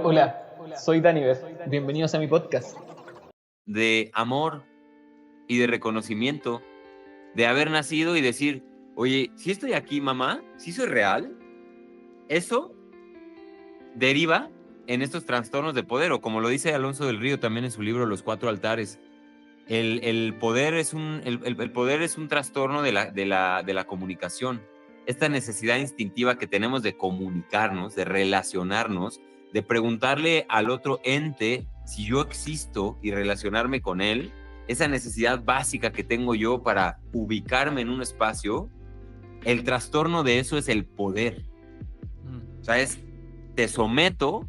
Hola, soy Daniver. Bienvenidos a mi podcast. De amor y de reconocimiento, de haber nacido y decir, oye, si estoy aquí, mamá, si soy real, eso deriva en estos trastornos de poder, o como lo dice Alonso del Río también en su libro Los Cuatro Altares, el poder es el poder es un trastorno de la comunicación, esta necesidad instintiva que tenemos de comunicarnos, de relacionarnos, de preguntarle al otro ente si yo existo y relacionarme con él, esa necesidad básica que tengo yo para ubicarme en un espacio. El trastorno de eso es el poder. O sea, te someto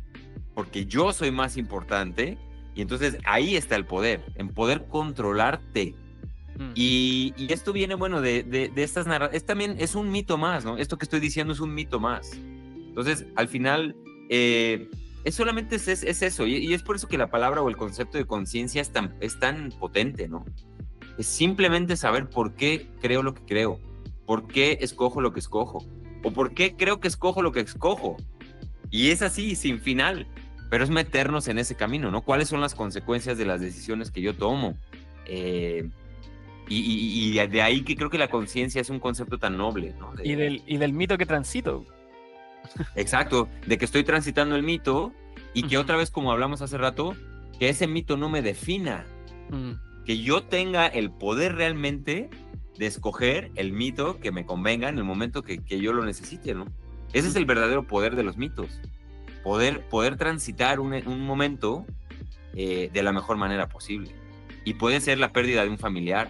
porque yo soy más importante, y entonces ahí está el poder, en poder controlarte. Y esto viene, bueno, de estas narrativas. También es un mito más, ¿no? Esto que estoy diciendo es un mito más. Entonces, al final, solamente es eso. Y es por eso que la palabra o el concepto de conciencia es tan potente, ¿no? Es simplemente saber por qué creo lo que creo, por qué escojo lo que escojo, o por qué creo que escojo lo que escojo. Y es así, sin final. Pero es meternos en ese camino, ¿no? ¿Cuáles son las consecuencias de las decisiones que yo tomo? Y de ahí que creo que la conciencia es un concepto tan noble, ¿no? Y del mito que transito. Exacto, de que estoy transitando el mito y que otra vez, como hablamos hace rato, que ese mito no me defina. Que yo tenga el poder realmente de escoger el mito que me convenga en el momento que yo lo necesite, ¿no? Ese es el verdadero poder de los mitos. Poder transitar un momento de la mejor manera posible. Y puede ser la pérdida de un familiar.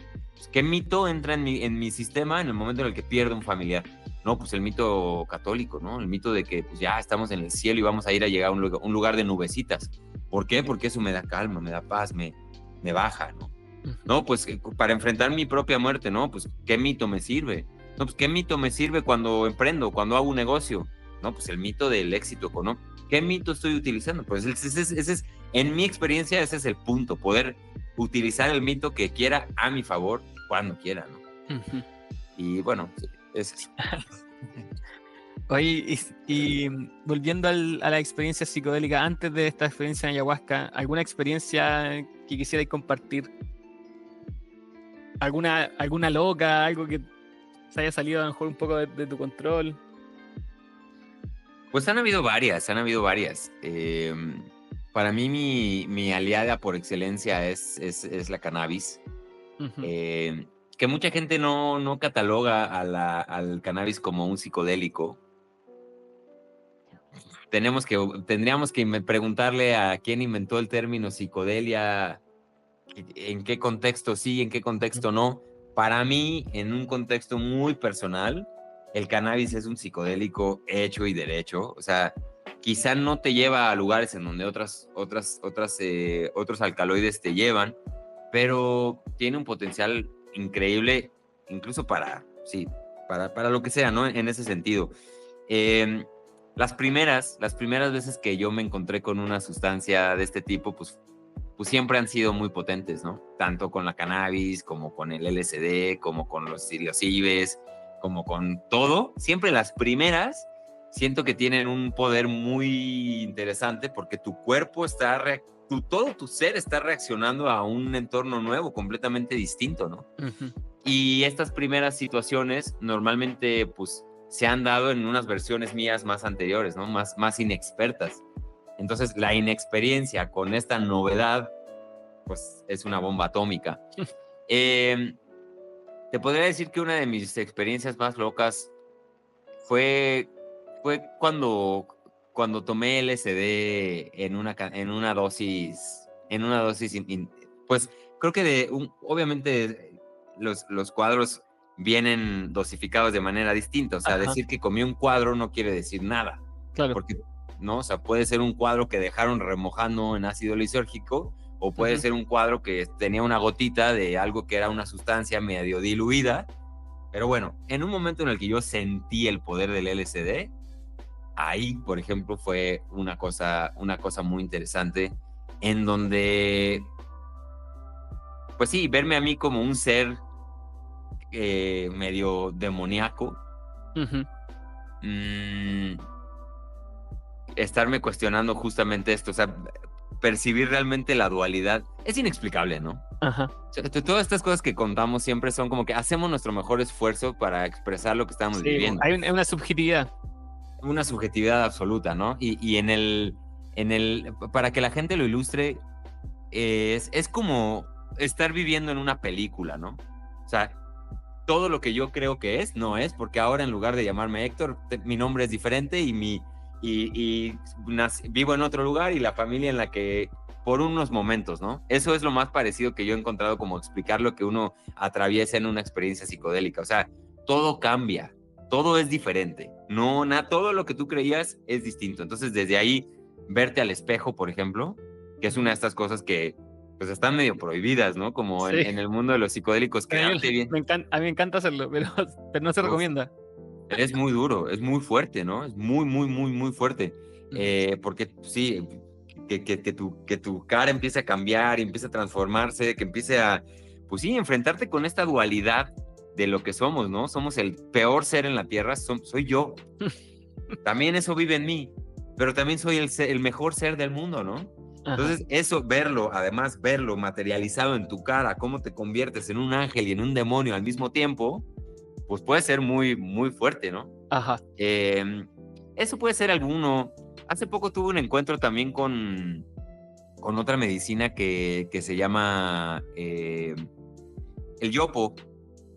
¿Qué mito entra en mi sistema en el momento en el que pierdo un familiar? No, pues el mito católico, ¿no? El mito de que pues ya estamos en el cielo y vamos a llegar a un lugar de nubecitas. ¿Por qué? Porque eso me da calma, me da paz, me baja, ¿no? No, pues para enfrentar mi propia muerte, ¿no? Pues ¿qué mito me sirve? No, pues ¿qué mito me sirve cuando emprendo, cuando hago un negocio? No, pues el mito del éxito económico. ¿Qué mito estoy utilizando? Pues ese es, en mi experiencia, ese es el punto, poder utilizar el mito que quiera a mi favor cuando quiera, ¿no? Y bueno, es eso. Oye, y volviendo a la experiencia psicodélica, antes de esta experiencia en ayahuasca, ¿alguna experiencia que quisierais compartir? ¿Alguna loca, algo que se haya salido a lo mejor un poco de tu control? Pues han habido varias. Para mí mi aliada por excelencia es la cannabis. Que mucha gente no cataloga al cannabis como un psicodélico. Tendríamos que preguntarle a quién inventó el término psicodelia, en qué contexto sí, en qué contexto no. Para mí, en un contexto muy personal, el cannabis es un psicodélico hecho y derecho. O sea, quizá no te lleva a lugares en donde otros alcaloides te llevan, pero tiene un potencial increíble, incluso para lo que sea, ¿no? En ese sentido. Las primeras veces que yo me encontré con una sustancia de este tipo, pues siempre han sido muy potentes, ¿no? Tanto con la cannabis, como con el LSD, como con los psilocibes, como con todo. Siempre las primeras siento que tienen un poder muy interesante porque tu cuerpo todo tu ser está reaccionando a un entorno nuevo, completamente distinto, ¿no? Y estas primeras situaciones normalmente, pues, se han dado en unas versiones mías más anteriores, ¿no? Más inexpertas. Entonces, la inexperiencia con esta novedad, pues, es una bomba atómica. Te podría decir que una de mis experiencias más locas fue cuando tomé LSD en una dosis, pues, creo que obviamente los cuadros vienen dosificados de manera distinta. O sea, decir que comí un cuadro no quiere decir nada. Claro. Porque, ¿no? O sea, puede ser un cuadro que dejaron remojando en ácido lisérgico, o puede ser un cuadro que tenía una gotita de algo que era una sustancia medio diluida. Pero bueno, en un momento en el que yo sentí el poder del LSD, ahí, por ejemplo, fue una cosa muy interesante, en donde, pues sí, verme a mí como un ser medio demoníaco, estarme cuestionando justamente esto, o sea, percibir realmente la dualidad. Es inexplicable, ¿no? Ajá. O sea, todas estas cosas que contamos siempre son como que hacemos nuestro mejor esfuerzo para expresar lo que estamos Sí, viviendo. hay una subjetividad. Una subjetividad absoluta, ¿no? Y para que la gente lo ilustre, es como estar viviendo en una película, ¿no? O sea, todo lo que yo creo que es, no es, porque ahora en lugar de llamarme Héctor, mi nombre es diferente y vivo en otro lugar y la familia en la que, por unos momentos, ¿no? Eso es lo más parecido que yo he encontrado como explicar lo que uno atraviesa en una experiencia psicodélica. O sea, todo cambia, todo es diferente. No, todo lo que tú creías es distinto. Entonces, desde ahí, verte al espejo, por ejemplo, que es una de estas cosas que pues están medio prohibidas, ¿no? Como Sí. en el mundo de los psicodélicos, Pero quedarte bien. a mí me encanta hacerlo, pero no se Uf, recomienda. es muy duro, es muy fuerte, ¿no? Es muy, muy, muy, muy fuerte. Porque sí, que tu cara empiece a cambiar, empiece a transformarse, que empiece a, pues sí, enfrentarte con esta dualidad de lo que somos, ¿no? Somos el peor ser en la tierra, soy yo. También eso vive en mí, pero también soy el mejor ser del mundo, ¿no? Ajá. Entonces, eso, verlo, además verlo materializado en tu cara, cómo te conviertes en un ángel y en un demonio al mismo tiempo, pues puede ser muy, muy fuerte, ¿no? Ajá. Eso puede ser alguno. Hace poco tuve un encuentro también con otra medicina que se llama el yopo.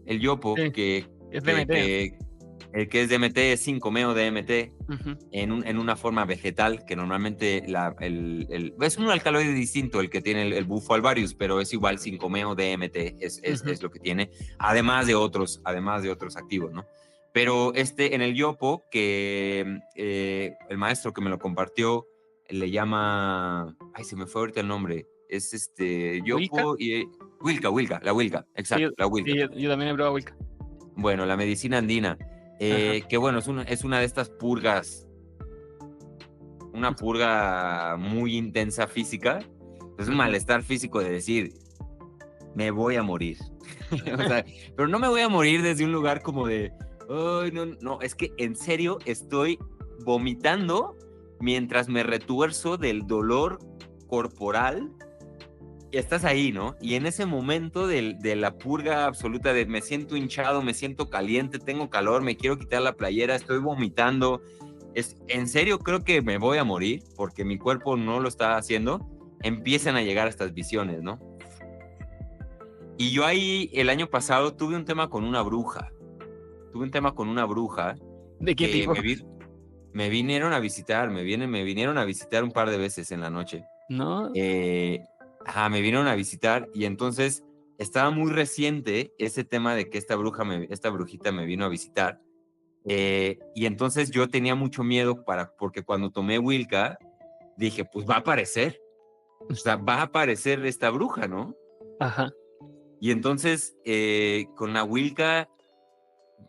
El yopo, Sí, es DMT. el que es DMT es 5-meo DMT Ujú. en una forma vegetal, que normalmente es un alcaloide distinto el que tiene el bufo alvarius, pero es igual 5-meo DMT, es lo que tiene, además de otros activos, ¿no? Pero en el yopo, que el maestro que me lo compartió le llama, ay, se me fue ahorita el nombre, es ¿Wilca? yopo y la Wilca, Sí, exacto, la Wilca. yo también he probado Wilca. Bueno, la medicina andina, Ajá. que bueno, es una de estas purgas, una purga muy intensa física, es un malestar físico de decir, me voy a morir. O sea, pero no me voy a morir desde un lugar como de, ay, no, no, es que en serio estoy vomitando mientras me retuerzo del dolor corporal. Y estás ahí, ¿no? Y en ese momento de la purga absoluta de me siento hinchado, me siento caliente, tengo calor, me quiero quitar la playera, estoy vomitando. En serio creo que me voy a morir porque mi cuerpo no lo está haciendo. Empiezan a llegar estas visiones, ¿no? Y yo ahí el año pasado tuve un tema con una bruja. ¿De qué Que tipo? me vinieron a visitar, me vinieron a visitar un par de veces en la noche. ¿No? Me vinieron a visitar y entonces estaba muy reciente ese tema de que esta brujita me vino a visitar. Y entonces yo tenía mucho miedo porque cuando tomé Wilca, dije, pues va a aparecer. O sea, va a aparecer esta bruja, ¿no? Ajá. Y entonces con la Wilca,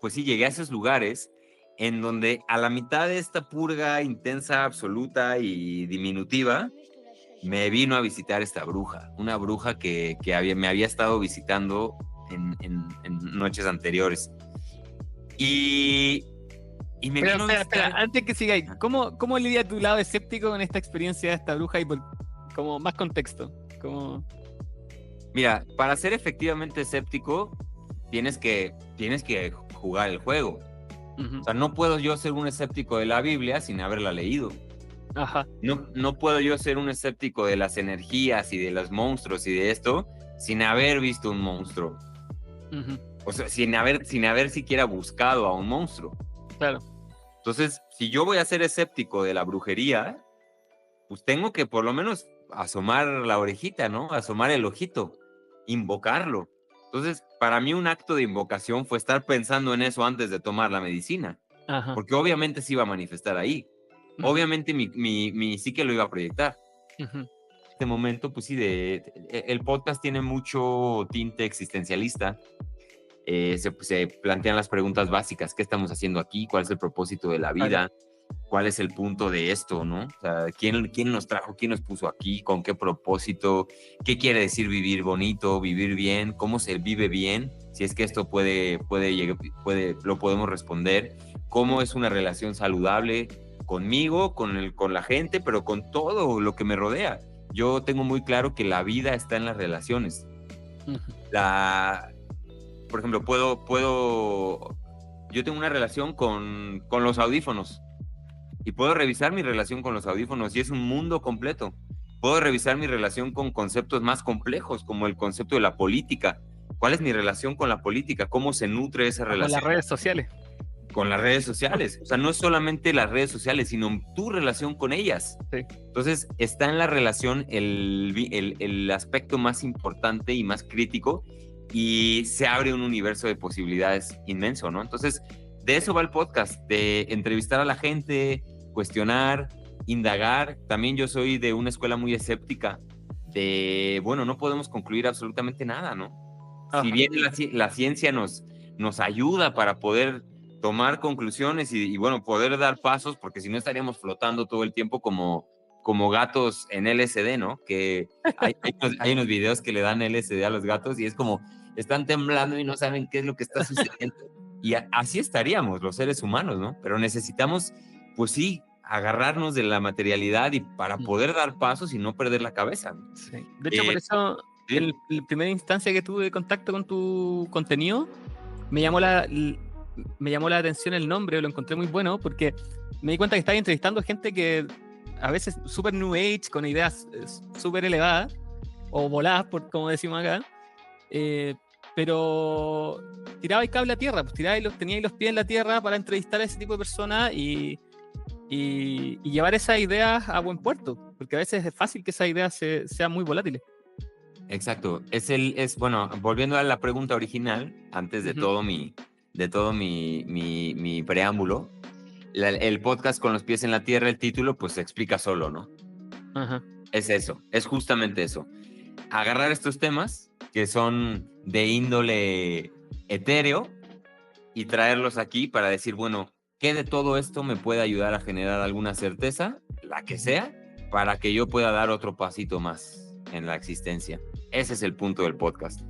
pues sí, llegué a esos lugares en donde a la mitad de esta purga intensa, absoluta y diminutiva, me vino a visitar esta bruja, una bruja que me había estado visitando en noches anteriores. Y me Pero vino a visitar. espera, antes que sigáis, ¿cómo lidia tu lado escéptico con esta experiencia de esta bruja y como más contexto? Mira, para ser efectivamente escéptico, tienes que jugar el juego. Uh-huh. O sea, no puedo yo ser un escéptico de la Biblia sin haberla leído. Ajá. No puedo yo ser un escéptico de las energías y de los monstruos y de esto sin haber visto un monstruo. Uh-huh. O sea, sin haber siquiera buscado a un monstruo. Claro. Entonces, si yo voy a ser escéptico de la brujería, pues tengo que por lo menos asomar la orejita, ¿no? Asomar el ojito, invocarlo. Entonces, para mí un acto de invocación fue estar pensando en eso antes de tomar la medicina. Ajá. Porque obviamente se iba a manifestar ahí. Uh-huh. Obviamente mi psique lo iba a proyectar. Uh-huh. Este momento, pues sí, el podcast tiene mucho tinte existencialista. Se plantean las preguntas básicas: ¿qué estamos haciendo aquí? ¿Cuál es el propósito de la vida? cuál es el punto de esto, ¿no? O sea, ¿quién nos trajo, quién nos puso aquí, con qué propósito, qué quiere decir vivir bonito, vivir bien, cómo se vive bien, si es que esto lo podemos responder, cómo es una relación saludable conmigo, con la gente, pero con todo lo que me rodea. Yo tengo muy claro que la vida está en las relaciones. Por ejemplo, yo tengo una relación con los audífonos y puedo revisar mi relación con los audífonos y es un mundo completo. Puedo revisar mi relación con conceptos más complejos, como el concepto de la política. ¿Cuál es mi relación con la política? ¿Cómo se nutre esa relación? Con las redes sociales. Con las redes sociales. O sea, no es solamente las redes sociales, sino tu relación con ellas. Sí. Entonces, está en la relación el aspecto más importante y más crítico, y se abre un universo de posibilidades inmenso, ¿no? Entonces, de eso va el podcast, de entrevistar a la gente, cuestionar, indagar. También yo soy de una escuela muy escéptica, no podemos concluir absolutamente nada, ¿no? Ajá. Si bien la ciencia nos ayuda para poder tomar conclusiones y poder dar pasos, porque si no estaríamos flotando todo el tiempo como gatos en LSD, ¿no? Que hay unos videos que le dan LSD a los gatos y es como, están temblando y no saben qué es lo que está sucediendo. Y así estaríamos los seres humanos, ¿no? Pero necesitamos, pues sí, agarrarnos de la materialidad y para poder dar pasos y no perder la cabeza, ¿no? Sí. De hecho, por eso, en la primera instancia que tuve contacto con tu contenido, me llamó la atención el nombre, lo encontré muy bueno, porque me di cuenta que estaba entrevistando gente que a veces súper new age, con ideas súper elevadas, o voladas, como decimos acá, pero tiraba el cable a tierra, pues tenía los pies en la tierra para entrevistar a ese tipo de personas y llevar esas ideas a buen puerto, porque a veces es fácil que esas ideas sean muy volátiles. Exacto. Volviendo a la pregunta original, antes de todo mi preámbulo, el podcast Con los pies en la tierra, el título, pues se explica solo, ¿no? Ajá. Es eso, es justamente eso. Agarrar estos temas que son de índole etéreo y traerlos aquí para decir, bueno, ¿qué de todo esto me puede ayudar a generar alguna certeza, la que sea, para que yo pueda dar otro pasito más en la existencia? Ese es el punto del podcast.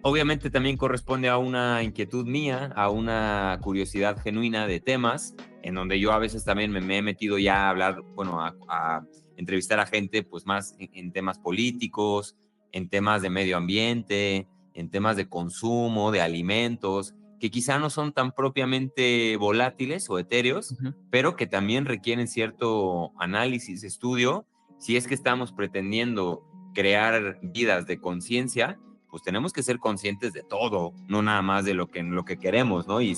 Obviamente también corresponde a una inquietud mía, a una curiosidad genuina de temas, en donde yo a veces también me he metido ya a hablar, a entrevistar a gente pues más en temas políticos, en temas de medio ambiente, en temas de consumo, de alimentos, que quizá no son tan propiamente volátiles o etéreos, pero que también requieren cierto análisis, estudio. Si es que estamos pretendiendo crear vidas de conciencia, pues tenemos que ser conscientes de todo, no nada más de lo que queremos, ¿no? Y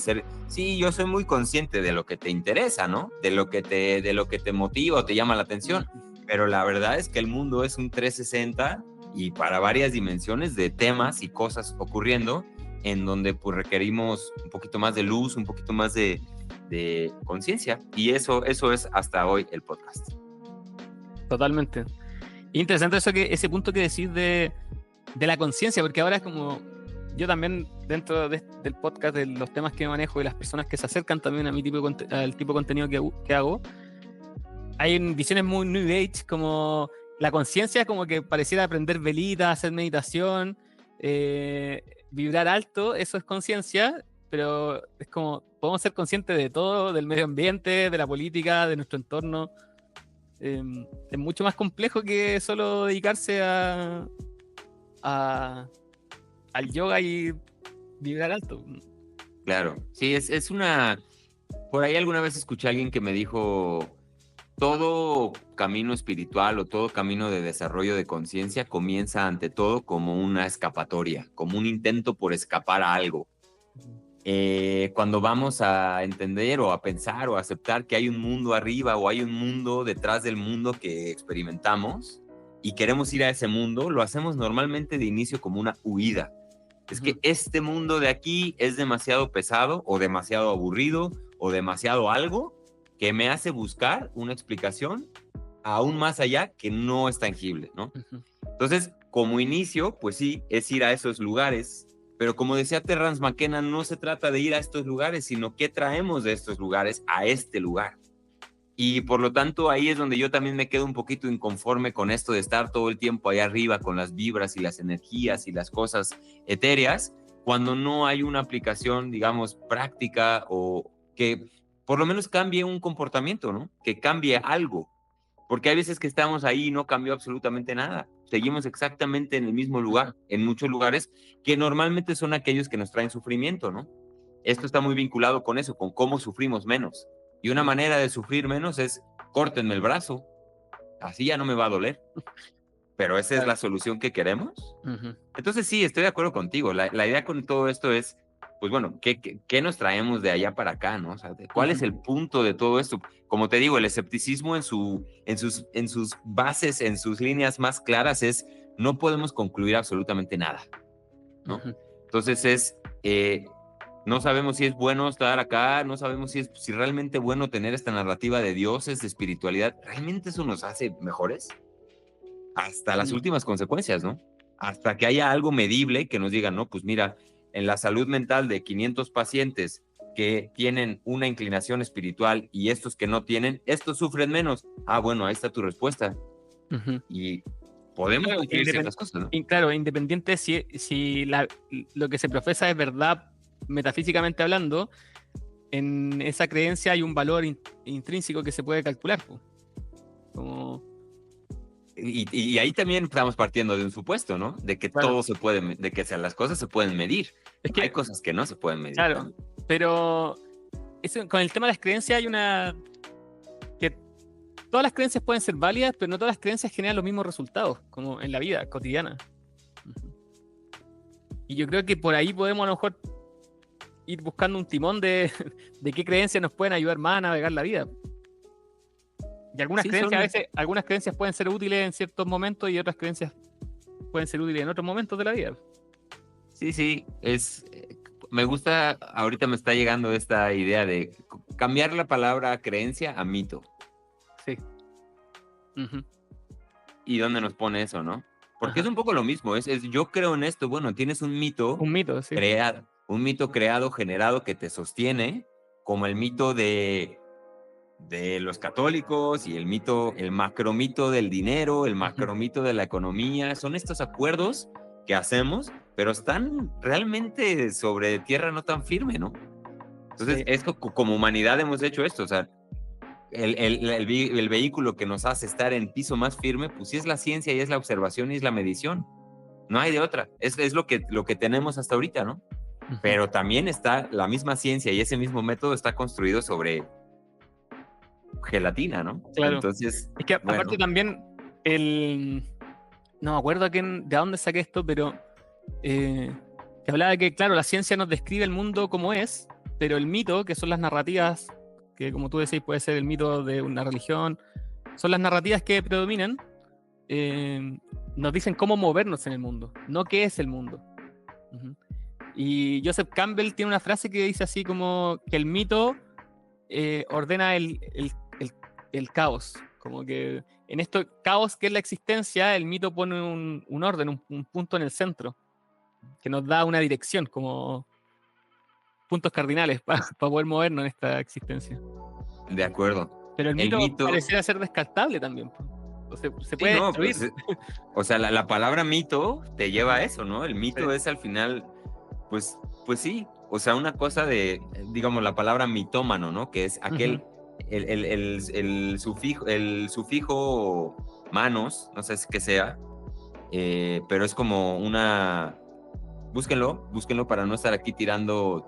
yo soy muy consciente de lo que te interesa, ¿no? De lo que te motiva o te llama la atención, pero la verdad es que el mundo es un 360 y para varias dimensiones de temas y cosas ocurriendo, en donde pues requerimos un poquito más de luz, un poquito más de conciencia, y eso es hasta hoy el podcast. Totalmente. Interesante ese punto que decís de la conciencia, porque ahora es como, yo también dentro del podcast, de los temas que manejo y las personas que se acercan también a mi al tipo de contenido que hago, hay visiones muy new age, como la conciencia como que pareciera aprender velitas, hacer meditación, vibrar alto, eso es conciencia, pero es como, podemos ser conscientes de todo, del medio ambiente, de la política, de nuestro entorno. Es mucho más complejo que solo dedicarse al yoga y vibrar alto. Claro, sí, es una... Por ahí alguna vez escuché a alguien que me dijo, todo camino espiritual o todo camino de desarrollo de conciencia comienza ante todo como una escapatoria, como un intento por escapar a algo. Cuando vamos a entender o a pensar o a aceptar que hay un mundo arriba o hay un mundo detrás del mundo que experimentamos y queremos ir a ese mundo, lo hacemos normalmente de inicio como una huida. Es que este mundo de aquí es demasiado pesado o demasiado aburrido o demasiado algo que me hace buscar una explicación aún más allá que no es tangible, ¿no? Entonces, como inicio, pues sí, es ir a esos lugares, pero como decía Terrence McKenna, no se trata de ir a estos lugares, sino qué traemos de estos lugares a este lugar. Y por lo tanto, ahí es donde yo también me quedo un poquito inconforme con esto de estar todo el tiempo ahí arriba con las vibras y las energías y las cosas etéreas, cuando no hay una aplicación, digamos, práctica o que por lo menos cambie un comportamiento, ¿no? Que cambie algo. Porque hay veces que estamos ahí y no cambió absolutamente nada. Seguimos exactamente en el mismo lugar, en muchos lugares que normalmente son aquellos que nos traen sufrimiento, ¿no? Esto está muy vinculado con eso, con cómo sufrimos menos. Y una manera de sufrir menos es córtenme el brazo, así ya no me va a doler. Pero esa es Claro. la solución que queremos. Ujú. Entonces sí, estoy de acuerdo contigo. La idea con todo esto es, pues bueno, ¿qué nos traemos de allá para acá, no? O sea, ¿cuál es Ujú. el punto de todo esto? Como te digo, el escepticismo en sus bases, en sus líneas más claras es, no podemos concluir absolutamente nada, ¿no? Ujú. Entonces no sabemos si es bueno estar acá, no sabemos si realmente bueno tener esta narrativa de dioses, de espiritualidad. ¿Realmente eso nos hace mejores? Hasta las Mm. últimas consecuencias, ¿no? Hasta que haya algo medible que nos diga, no, pues mira, en la salud mental de 500 pacientes que tienen una inclinación espiritual y estos que no tienen, estos sufren menos. Ah, bueno, ahí está tu respuesta. Ujú. Y podemos Claro, concluir ciertas cosas, ¿no? claro, independiente si lo que se profesa es verdad metafísicamente hablando, en esa creencia hay un valor intrínseco que se puede calcular, po. Como, Y ahí también estamos partiendo de un supuesto, ¿no? De que claro, todo se puede, de que las cosas se pueden medir. es Hay que, cosas que no se pueden medir claro, también. pero con el tema de las creencias hay que todas las creencias pueden ser válidas, pero no todas las creencias generan los mismos resultados, como en la vida cotidiana. Ujú. Y yo creo que por ahí podemos a lo mejor ir buscando un timón de qué creencias nos pueden ayudar más a navegar la vida. Y algunas Sí, creencias, a veces, algunas creencias pueden ser útiles en ciertos momentos y otras creencias pueden ser útiles en otros momentos de la vida. sí, me gusta, ahorita me está llegando esta idea de cambiar la palabra creencia a mito. Sí. Ujú. ¿Y dónde nos pone eso, no? Porque es Ajá. un poco lo mismo, yo creo en esto, bueno, tienes Un mito, sí. un mito creado, generado que te sostiene, como el mito de los católicos y el macromito del dinero, el Ujú. macromito de la economía, son estos acuerdos que hacemos, pero están realmente sobre tierra no tan firme, ¿no? Entonces, Sí, como humanidad hemos hecho esto, o sea, el vehículo que nos hace estar en piso más firme, pues sí es la ciencia y es la observación y es la medición. No hay de otra. Es lo que tenemos hasta ahorita, ¿no? ujú, Pero también está la misma ciencia y ese mismo método está construido sobre gelatina, ¿no? claro. Entonces, Es que aparte bueno, también el... No me acuerdo de dónde saqué esto, pero eh, que hablaba de que, claro, la ciencia nos describe el mundo como es, pero el mito, que son las narrativas, que como tú decís puede ser el mito de una religión, son las narrativas que predominan, eh, nos dicen cómo movernos en el mundo, no qué es el mundo. Ujú. Y Joseph Campbell tiene una frase que dice así como que el mito ordena el caos, como que en esto caos que es la existencia, el mito pone un orden, un punto en el centro, que nos da una dirección, como puntos cardinales para poder movernos en esta existencia. de acuerdo. Pero el El mito mito, pareciera ser descartable también, po. O se sí, puede no, destruir. pues, o sea, la palabra mito te lleva a eso, ¿no? El Sí. mito es al final, pues, pues sí, o sea, una cosa de, digamos, la palabra mitómano, ¿no? Que es Ujú. el sufijo manos, no sé qué sea, pero es como búsquenlo para no estar aquí tirando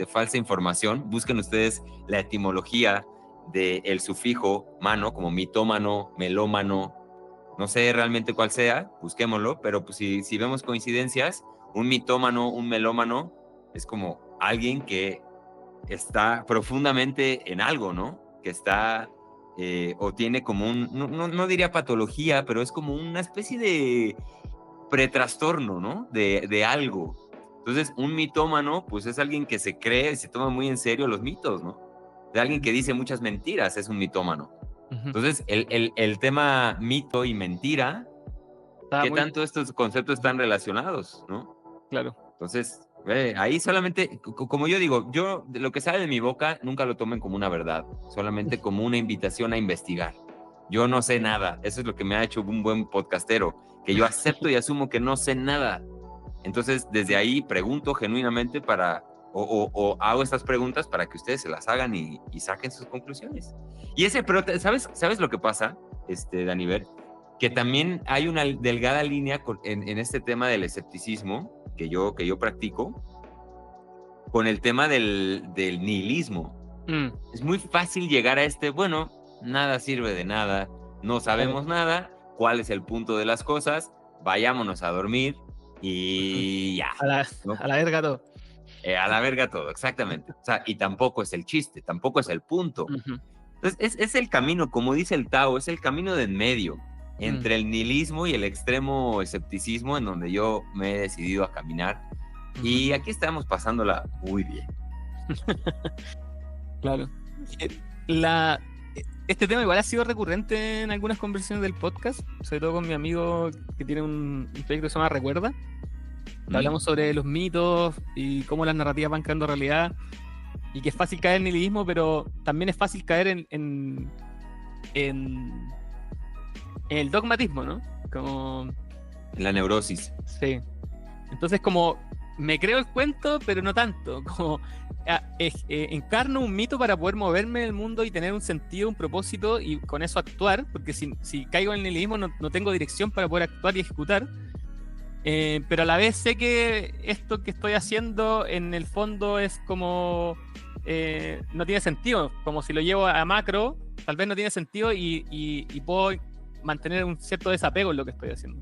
falsa información. Busquen ustedes la etimología del sufijo mano, como mitómano, melómano, no sé realmente cuál sea, busquémoslo, pero pues si vemos coincidencias, un mitómano, un melómano, es como alguien que está profundamente en algo, ¿no? Que está o tiene como no diría patología, pero es como una especie de pretrastorno, ¿no? De algo. Entonces, un mitómano, pues es alguien que se cree y se toma muy en serio los mitos, ¿no? De alguien que dice muchas mentiras, es un mitómano. Ujú. Entonces, el tema mito y mentira, Estaba ¿qué muy tanto estos conceptos ujú, están relacionados, no? claro. Entonces, Ahí solamente, como yo digo, yo de lo que sale de mi boca nunca lo tomen como una verdad, solamente como una invitación a investigar. Yo no sé nada, eso es lo que me ha hecho un buen podcastero, que yo acepto y asumo que no sé nada. Entonces, desde ahí pregunto genuinamente o hago estas preguntas para que ustedes se las hagan y saquen sus conclusiones. Pero ¿sabes lo que pasa, Daniver? Que también hay una delgada línea en este tema del escepticismo que yo practico, con el tema del nihilismo. Es muy fácil llegar a bueno, nada sirve de nada, no sabemos nada, cuál es el punto de las cosas, vayámonos a dormir y ya. ¿no? A la verga todo. A la verga todo, exactamente. O sea, y tampoco es el chiste, tampoco es el punto. Entonces, es el camino, como dice el Tao, es el camino de en medio, entre el nihilismo y el extremo escepticismo, en donde yo me he decidido a caminar. Y aquí estamos pasándola muy bien. Claro. Este tema igual ha sido recurrente en algunas conversaciones del podcast, sobre todo con mi amigo que tiene un proyecto que se llama Recuerda. Hablamos sobre los mitos y cómo las narrativas van creando realidad, y que es fácil caer en nihilismo, pero también es fácil caer en el dogmatismo, ¿no? Como... En la neurosis. Sí. Entonces, como me creo el cuento, pero no tanto. Como encarno un mito para poder moverme en el mundo y tener un sentido, un propósito, y con eso actuar, porque si caigo en el nihilismo no tengo dirección para poder actuar y ejecutar. Pero a la vez sé que esto que estoy haciendo en el fondo es como no tiene sentido, como si lo llevo a macro, tal vez no tiene sentido y puedo mantener un cierto desapego en lo que estoy haciendo.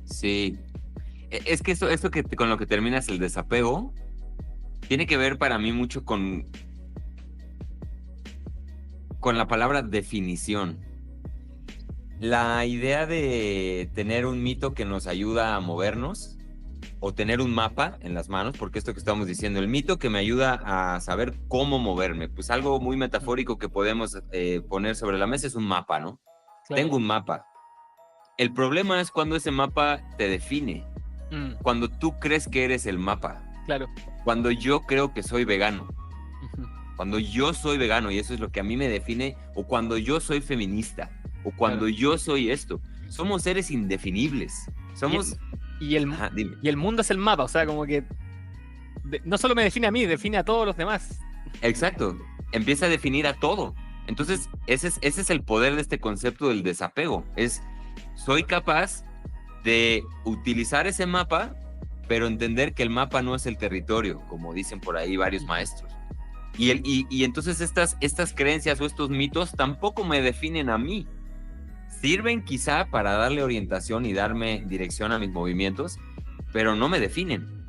Sí, es que esto que con lo que terminas, el desapego, tiene que ver para mí mucho con la palabra definición. La idea de tener un mito que nos ayuda a movernos, o tener un mapa en las manos, porque esto que estamos diciendo, el mito que me ayuda a saber cómo moverme, pues algo muy metafórico que podemos poner sobre la mesa es un mapa, ¿no? Claro. Tengo un mapa. El problema es cuando ese mapa te define, cuando tú crees que eres el mapa. Claro. Cuando yo creo que soy vegano. Cuando yo soy vegano y eso es lo que a mí me define, o cuando yo soy feminista, o cuando yo soy esto. Somos seres indefinibles. Somos... Y el mundo es el mapa, o sea, como que no solo me define a mí, define a todos los demás. Exacto, empieza a definir a todo. Entonces, ese es el poder de este concepto del desapego. Soy capaz de utilizar ese mapa, pero entender que el mapa no es el territorio, como dicen por ahí varios maestros. Y entonces estas creencias o estos mitos tampoco me definen a mí. Sirven quizá para darle orientación y darme dirección a mis movimientos, pero no me definen.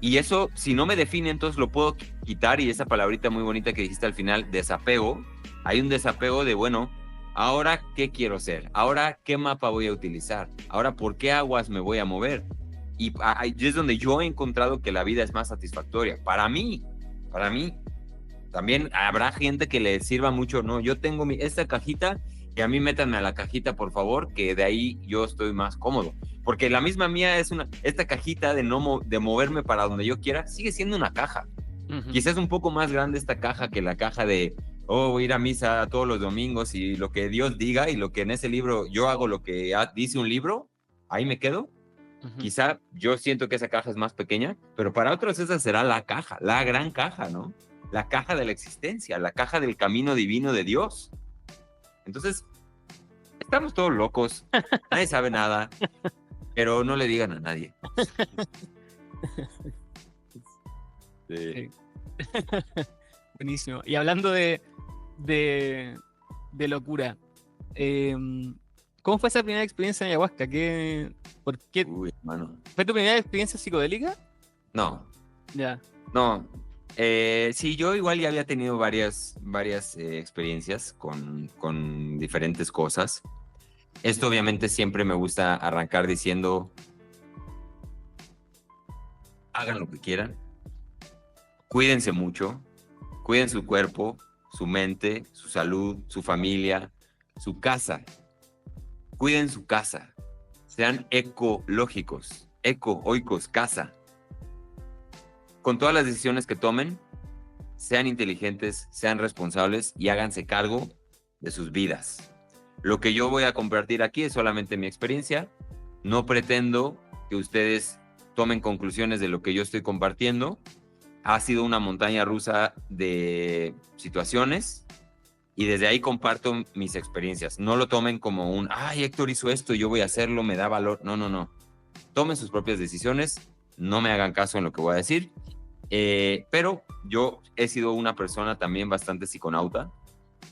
Y eso, si no me define, entonces lo puedo quitar. Y esa palabrita muy bonita que dijiste al final, desapego, hay un desapego de, bueno, ahora ¿qué quiero ser? Ahora ¿qué mapa voy a utilizar? Ahora ¿por qué aguas me voy a mover? Y es donde yo he encontrado que la vida es más satisfactoria. Para mí. También habrá gente que le sirva mucho, ¿no? Yo tengo esta cajita, que a mí métanme a la cajita, por favor, que de ahí yo estoy más cómodo. Porque la misma mía es esta cajita de moverme para donde yo quiera, sigue siendo una caja. Quizás un poco más grande esta caja que la caja de, voy a ir a misa todos los domingos y lo que Dios diga y lo que en ese libro, yo hago lo que dice un libro, ahí me quedo. Quizá yo siento que esa caja es más pequeña, pero para otros esa será la caja, la gran caja, ¿no? La caja de la existencia, la caja del camino divino de Dios. Entonces, estamos todos locos, nadie sabe nada, pero no le digan a nadie. Sí. Buenísimo. Y hablando de locura, ¿cómo fue esa primera experiencia en ayahuasca? ¿Por qué? Uy, hermano. ¿Fue tu primera experiencia psicodélica? No. Ya. No. Sí, yo igual ya había tenido varias experiencias con diferentes cosas. Esto obviamente siempre me gusta arrancar diciendo, hagan lo que quieran, cuídense mucho, cuiden su cuerpo, su mente, su salud, su familia, su casa. Cuiden su casa, sean ecológicos, oikos, casa. con todas las decisiones que tomen, sean inteligentes, sean responsables y háganse cargo de sus vidas. Lo que yo voy a compartir aquí es solamente mi experiencia. No pretendo que ustedes tomen conclusiones de lo que yo estoy compartiendo. Ha sido una montaña rusa de situaciones y desde ahí comparto mis experiencias. No lo tomen como un, ay, Héctor hizo esto, yo voy a hacerlo, me da valor. No, no, no. Tomen sus propias decisiones, no me hagan caso en lo que voy a decir. Pero yo he sido una persona también bastante psiconauta,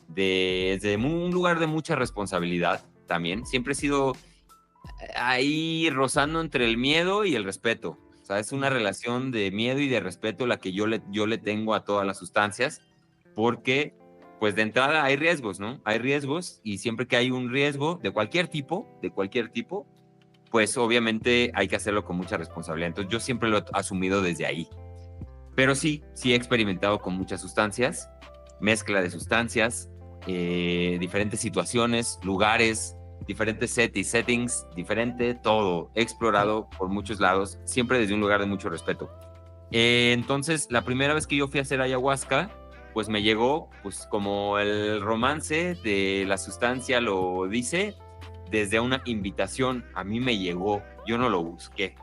desde un lugar de mucha responsabilidad también. Siempre he sido ahí rozando entre el miedo y el respeto. O sea, es una relación de miedo y de respeto la que yo le tengo a todas las sustancias, porque pues de entrada hay riesgos, ¿no? Hay riesgos y siempre que hay un riesgo de cualquier tipo, pues obviamente hay que hacerlo con mucha responsabilidad. Entonces yo siempre lo he asumido desde ahí. Pero sí he experimentado con muchas sustancias, mezcla de sustancias, diferentes situaciones, lugares, diferentes settings, diferente todo. He explorado por muchos lados, siempre desde un lugar de mucho respeto. Entonces, la primera vez que yo fui a hacer ayahuasca, pues me llegó, pues como el romance de la sustancia lo dice, desde una invitación. A mí me llegó, yo no lo busqué,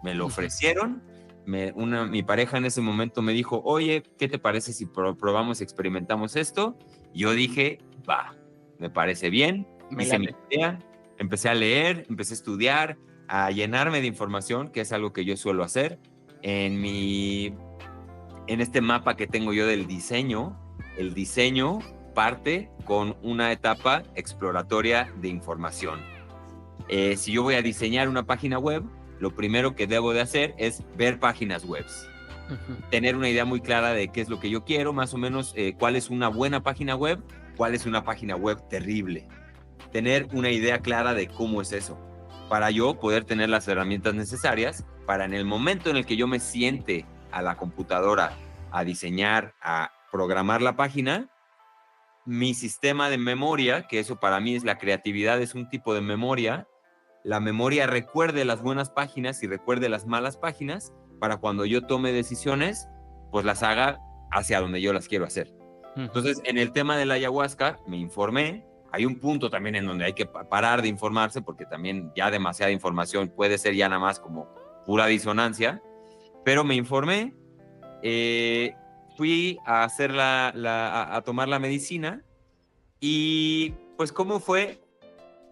me lo ofrecieron. Mi pareja en ese momento me dijo, oye, ¿qué te parece si probamos y experimentamos esto? Y yo dije, va, me parece bien, hice mi idea, empecé a leer, empecé a estudiar, a llenarme de información, que es algo que yo suelo hacer. En este mapa que tengo yo del diseño, el diseño parte con una etapa exploratoria de información. Si yo voy a diseñar una página web, lo primero que debo de hacer es ver páginas web. Tener una idea muy clara de qué es lo que yo quiero, más o menos cuál es una buena página web, cuál es una página web terrible. Tener una idea clara de cómo es eso, para yo poder tener las herramientas necesarias para en el momento en el que yo me siente a la computadora a diseñar, a programar la página, mi sistema de memoria, que eso para mí es la creatividad, es un tipo de memoria. La memoria recuerde las buenas páginas y recuerde las malas páginas para cuando yo tome decisiones, pues las haga hacia donde yo las quiero hacer. Entonces, en el tema de la ayahuasca, me informé. Hay un punto también en donde hay que parar de informarse porque también ya demasiada información puede ser ya nada más como pura disonancia. Pero me informé, fui a hacer a tomar la medicina y pues ¿cómo fue?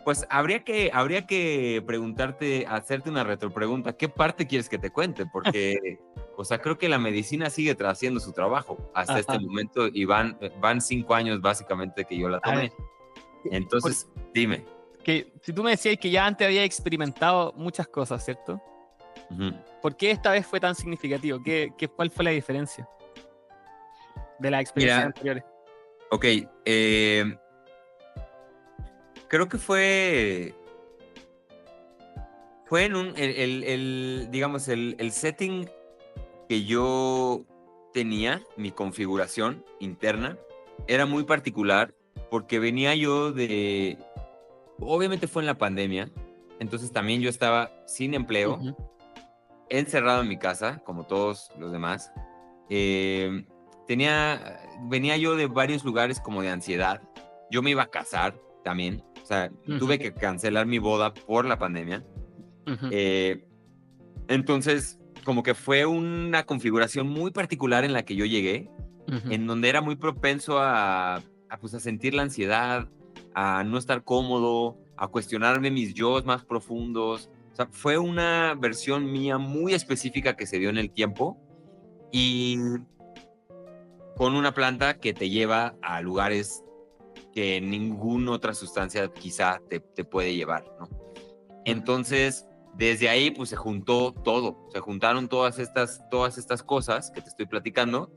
Pues habría que preguntarte, hacerte una retropregunta. ¿Qué parte quieres que te cuente? Porque, o sea, creo que la medicina sigue haciendo su trabajo hasta este momento y van 5 años básicamente que yo la tomé. Entonces, dime. Que si tú me decías que ya antes había experimentado muchas cosas, ¿cierto? ¿Por qué esta vez fue tan significativo? ¿Cuál fue la diferencia de las experiencias anteriores? Ok, creo que fue en digamos, el setting que yo tenía, mi configuración interna, era muy particular porque venía yo obviamente fue en la pandemia, entonces también yo estaba sin empleo, encerrado en mi casa, como todos los demás. Venía yo de varios lugares como de ansiedad. Yo me iba a casar también. O sea, tuve que cancelar mi boda por la pandemia. Entonces, como que fue una configuración muy particular en la que yo llegué, en donde era muy propenso a sentir la ansiedad, a no estar cómodo, a cuestionarme mis yos más profundos. O sea, fue una versión mía muy específica que se dio en el tiempo y con una planta que te lleva a lugares que ninguna otra sustancia quizá te puede llevar, ¿no? Entonces, desde ahí pues se juntó todo, se juntaron todas estas cosas que te estoy platicando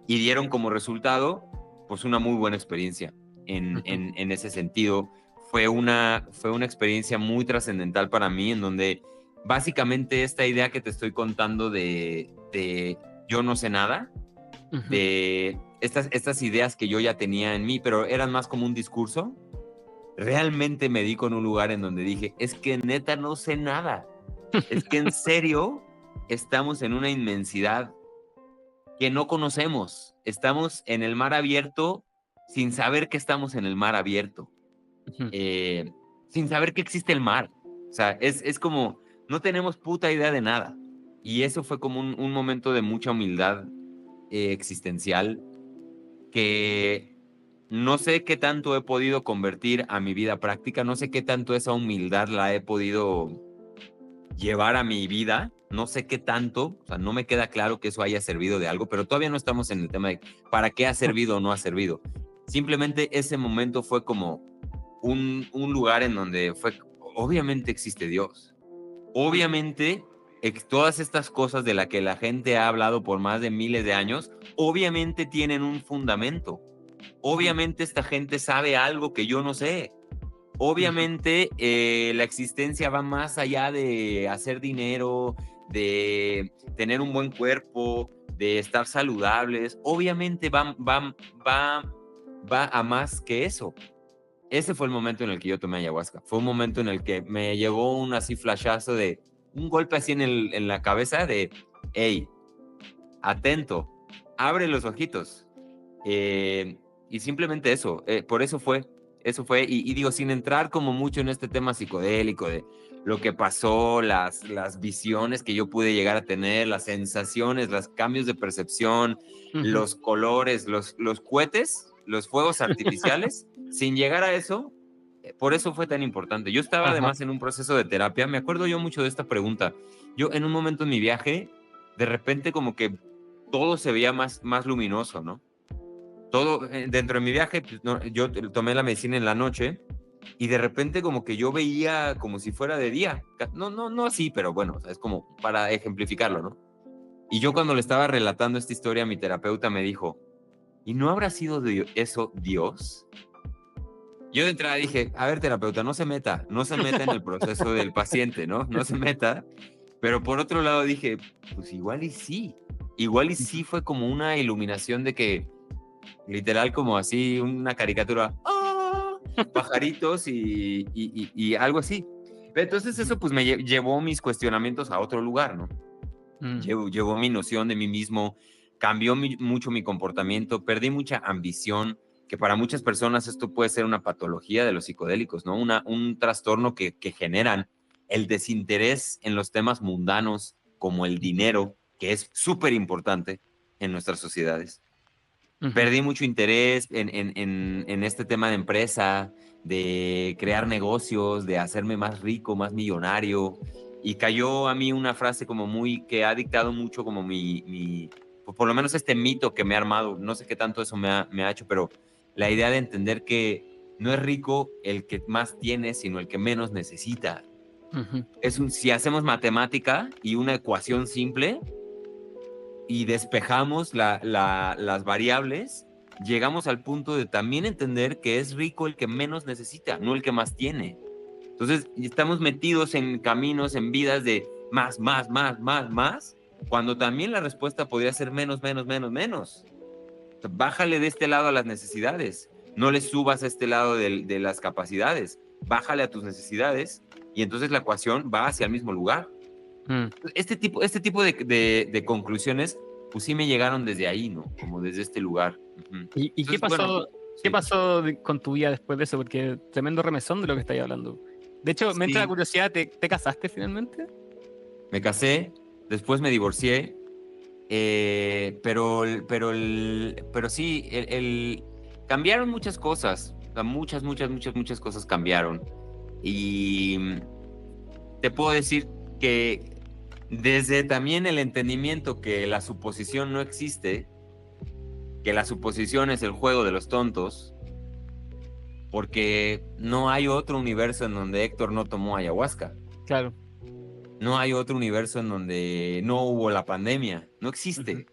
y dieron como resultado pues una muy buena experiencia en ese sentido. Fue una experiencia muy trascendental para mí, en donde básicamente esta idea que te estoy contando de yo no sé nada, de estas ideas que yo ya tenía en mí, pero eran más como un discurso, realmente me di con un lugar en donde dije, es que neta no sé nada, es que en serio estamos en una inmensidad que no conocemos. Estamos en el mar abierto sin saber que estamos en el mar abierto, Ujú. sin saber que existe el mar. O sea, es como, no tenemos puta idea de nada. Y eso fue como un momento de mucha humildad existencial que no sé qué tanto he podido convertir a mi vida práctica, no sé qué tanto esa humildad la he podido llevar a mi vida, no sé qué tanto, o sea, no me queda claro que eso haya servido de algo, pero todavía no estamos en el tema de para qué ha servido o no ha servido. Simplemente ese momento fue como un lugar en donde fue, obviamente existe Dios, obviamente todas estas cosas de las que la gente ha hablado por más de miles de años, obviamente tienen un fundamento, obviamente esta gente sabe algo que yo no sé. Obviamente, la existencia va más allá de hacer dinero, de tener un buen cuerpo, de estar saludables. Obviamente va a más que eso. Ese fue el momento en el que yo tomé ayahuasca. Fue un momento en el que me llegó un así flashazo de un golpe así en la cabeza de, hey, atento, abre los ojitos. Y simplemente eso, por eso fue, y digo, sin entrar como mucho en este tema psicodélico de lo que pasó, las visiones que yo pude llegar a tener, las sensaciones, los cambios de percepción, Ujú. los colores, los cohetes, los fuegos artificiales, sin llegar a eso, por eso fue tan importante. Yo estaba Ajá. además en un proceso de terapia, me acuerdo yo mucho de esta pregunta. Yo en un momento en mi viaje, de repente como que todo se veía más luminoso, ¿no? Todo dentro de mi viaje, pues, no, yo tomé la medicina en la noche y de repente como que yo veía como si fuera de día. No así, pero bueno, o sea, es como para ejemplificarlo, ¿no? Y yo cuando le estaba relatando esta historia a mi terapeuta me dijo, ¿y no habrá sido eso Dios? Yo de entrada dije, a ver, terapeuta, no se meta en el proceso del paciente, ¿no? No se meta. Pero por otro lado dije, pues igual y sí fue como una iluminación de que literal como así una caricatura, ¡ah! Pajaritos y algo así. Entonces Ujú. eso pues me llevó mis cuestionamientos a otro lugar, ¿no? Mm. Llevó mi noción de mí mismo, cambió mucho mi comportamiento, perdí mucha ambición, que para muchas personas esto puede ser una patología de los psicodélicos, ¿no? Un trastorno que generan el desinterés en los temas mundanos como el dinero, que es súper importante en nuestras sociedades. Ujú. Perdí mucho interés en este tema de empresa, de crear negocios, de hacerme más rico, más millonario. Y cayó a mí una frase como muy, que ha dictado mucho como pues, por lo menos este mito que me ha armado. No sé qué tanto eso me ha hecho, pero la idea de entender que no es rico el que más tiene, sino el que menos necesita. Ujú. Si hacemos matemática y una ecuación simple, y despejamos las variables, llegamos al punto de también entender que es rico el que menos necesita, no el que más tiene. Entonces, estamos metidos en caminos, en vidas de más, cuando también la respuesta podría ser menos. O sea, bájale de este lado a las necesidades, no le subas a este lado de las capacidades, bájale a tus necesidades y entonces la ecuación va hacia el mismo lugar. Mm. Este tipo de conclusiones, pues sí me llegaron desde ahí, ¿no? Como desde este lugar. Ujú. ¿Y Entonces, bueno, qué sí. pasó con tu vida después de eso? Porque tremendo remesón de lo que estáis hablando. De hecho, me entra la Sí, curiosidad, ¿te casaste finalmente? me casé, después me divorcié, pero sí, cambiaron muchas cosas, o sea, muchas cosas cambiaron. Y te puedo decir que desde también el entendimiento que la suposición no existe, que la suposición es el juego de los tontos, porque no hay otro universo en donde Héctor no tomó ayahuasca. Claro. No hay otro universo en donde no hubo la pandemia. No Ujú. existe.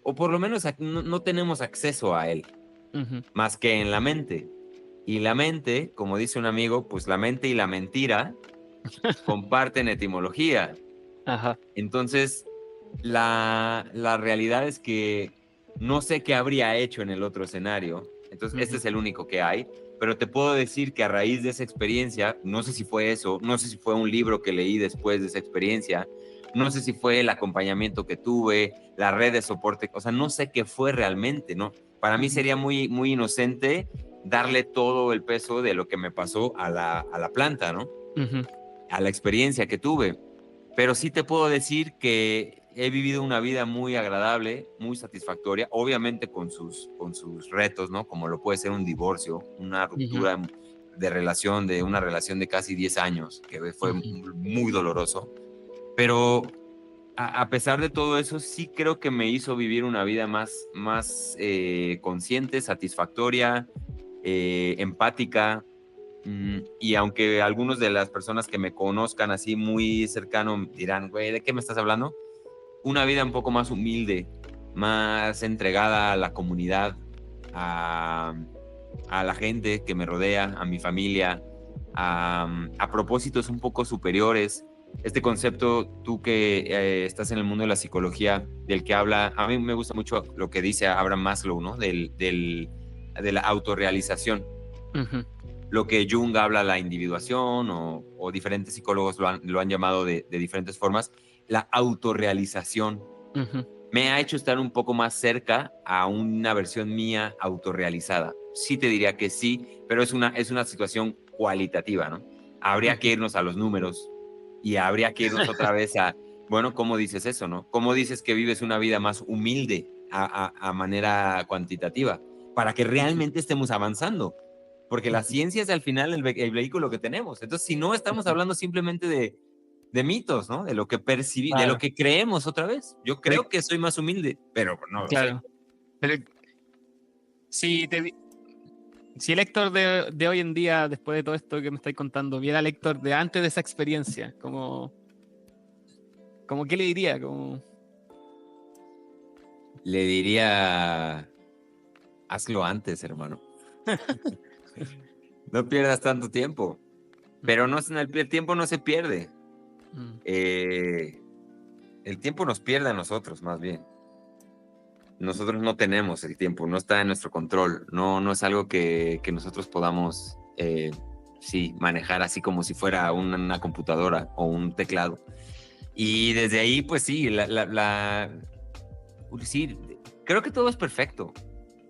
O por lo menos no tenemos acceso a él, Ujú. más que en la mente. Y la mente, como dice un amigo, pues la mente y la mentira comparten etimología. Ajá. Entonces, la realidad es que no sé qué habría hecho en el otro escenario. Entonces, este Ujú. es el único que hay. Pero te puedo decir que a raíz de esa experiencia, no sé si fue eso, no sé si fue un libro que leí después de esa experiencia, No sé si fue el acompañamiento que tuve, la red de soporte, o sea, no sé qué fue realmente, ¿no? Para mí sería muy, muy inocente darle todo el peso de lo que me pasó a la planta, ¿no? A la experiencia que tuve. Pero sí te puedo decir que he vivido una vida muy agradable, muy satisfactoria, obviamente con sus retos, ¿no? Como lo puede ser un divorcio, una ruptura de una relación de casi 10 años, que fue muy doloroso. Pero a pesar de todo eso, sí creo que me hizo vivir una vida más consciente, satisfactoria, empática. Y aunque algunos de las personas que me conozcan así muy cercano dirán, güey, ¿de qué me estás hablando? Una vida un poco más humilde, más entregada a la comunidad, a, a la gente que me rodea, a mi familia, a propósitos un poco superiores. Este concepto, tú que estás en el mundo de la psicología, del que habla, a mí me gusta mucho lo que dice Abraham Maslow, ¿no? De la autorrealización. Lo que Jung habla la individuación o diferentes psicólogos lo han llamado de diferentes formas, la autorrealización. Me ha hecho estar un poco más cerca a una versión mía autorrealizada. Sí te diría que sí, pero es una situación cualitativa, ¿no? Habría que irnos a los números y habría que irnos otra vez a, bueno, ¿cómo dices eso, no? ¿Cómo dices que vives una vida más humilde a manera cuantitativa? Para que realmente estemos avanzando. Porque la ciencia es al final el vehículo que tenemos. Entonces, si no estamos hablando simplemente de mitos, ¿no? De lo que percibimos, de lo que creemos otra vez. Yo creo que soy más humilde, pero no lo sé. Pero si, si el Héctor de hoy en día, después de todo esto que me estáis contando, viera al Héctor de antes de esa experiencia, como ¿qué le diría? Le diría, hazlo antes, hermano. No pierdas tanto tiempo. Pero el tiempo no se pierde. El tiempo nos pierde a nosotros, más bien. Nosotros no tenemos el tiempo, no está en nuestro control, no es algo que nosotros podamos, sí, manejar así como si fuera una computadora o un teclado. Y desde ahí, pues sí, sí, creo que todo es perfecto.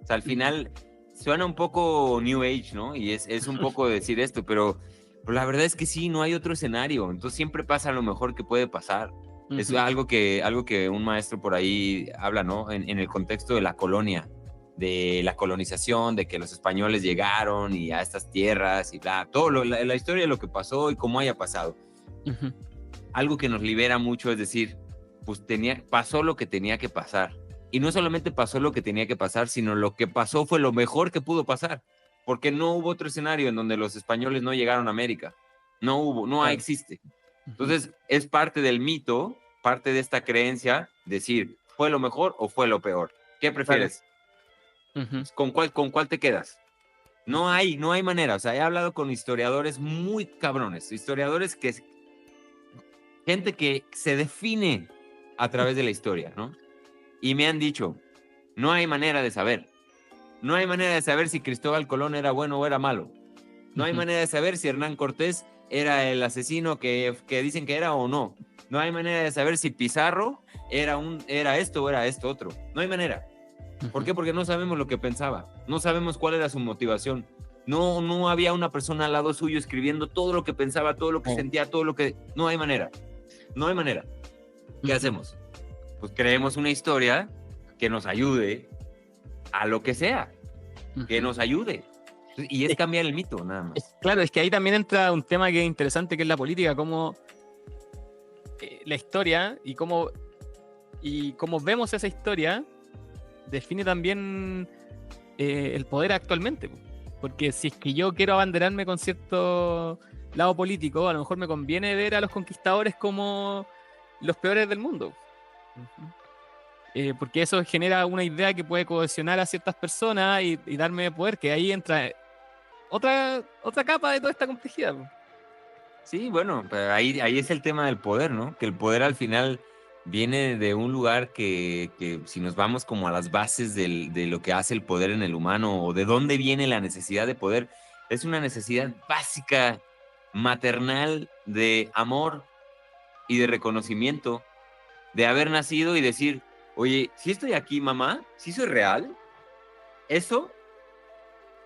O sea, al final suena un poco New Age, ¿no? Y es un poco decir esto, pero la verdad es que sí, no hay otro escenario. Entonces siempre pasa lo mejor que puede pasar. Es algo que un maestro por ahí habla, ¿no? En el contexto de la colonia, de la colonización, de que los españoles llegaron y a estas tierras y bla, la historia de lo que pasó y cómo haya pasado. Algo que nos libera mucho es decir, pues pasó lo que tenía que pasar. Y no solamente pasó lo que tenía que pasar, sino lo que pasó fue lo mejor que pudo pasar. Porque no hubo otro escenario en donde los españoles no llegaron a América. No existe. Entonces, es parte del mito, parte de esta creencia, decir, ¿fue lo mejor o fue lo peor? ¿Qué prefieres? ¿Con cuál te quedas? No hay manera. O sea, he hablado con historiadores muy cabrones, gente que se define a través de la historia, ¿no? Y me han dicho, no hay manera de saber. No hay manera de saber si Cristóbal Colón era bueno o era malo. No hay manera de saber si Hernán Cortés era el asesino que dicen que era o no. No hay manera de saber si Pizarro era esto o era esto otro. No hay manera. ¿Por qué? Porque no sabemos lo que pensaba. No sabemos cuál era su motivación. No había una persona al lado suyo escribiendo todo lo que pensaba, todo lo que sentía, todo lo que... No hay manera. No hay manera. ¿Qué hacemos? Pues creemos una historia que nos ayude a lo que sea. Que nos ayude. Y es cambiar el mito, nada más. Claro, es que ahí también entra un tema que es interesante, que es la política, cómo la historia y cómo vemos esa historia define también el poder actualmente. Porque si es que yo quiero abanderarme con cierto lado político, a lo mejor me conviene ver a los conquistadores como los peores del mundo. Porque eso genera una idea que puede cohesionar a ciertas personas y darme poder, que ahí entra otra capa de toda esta complejidad. Sí, bueno, pero ahí es el tema del poder, ¿no? Que el poder al final viene de un lugar que si nos vamos como a las bases de lo que hace el poder en el humano o de dónde viene la necesidad de poder, es una necesidad básica, maternal, de amor y de reconocimiento de haber nacido y decir, oye, si estoy aquí, mamá, si soy real, eso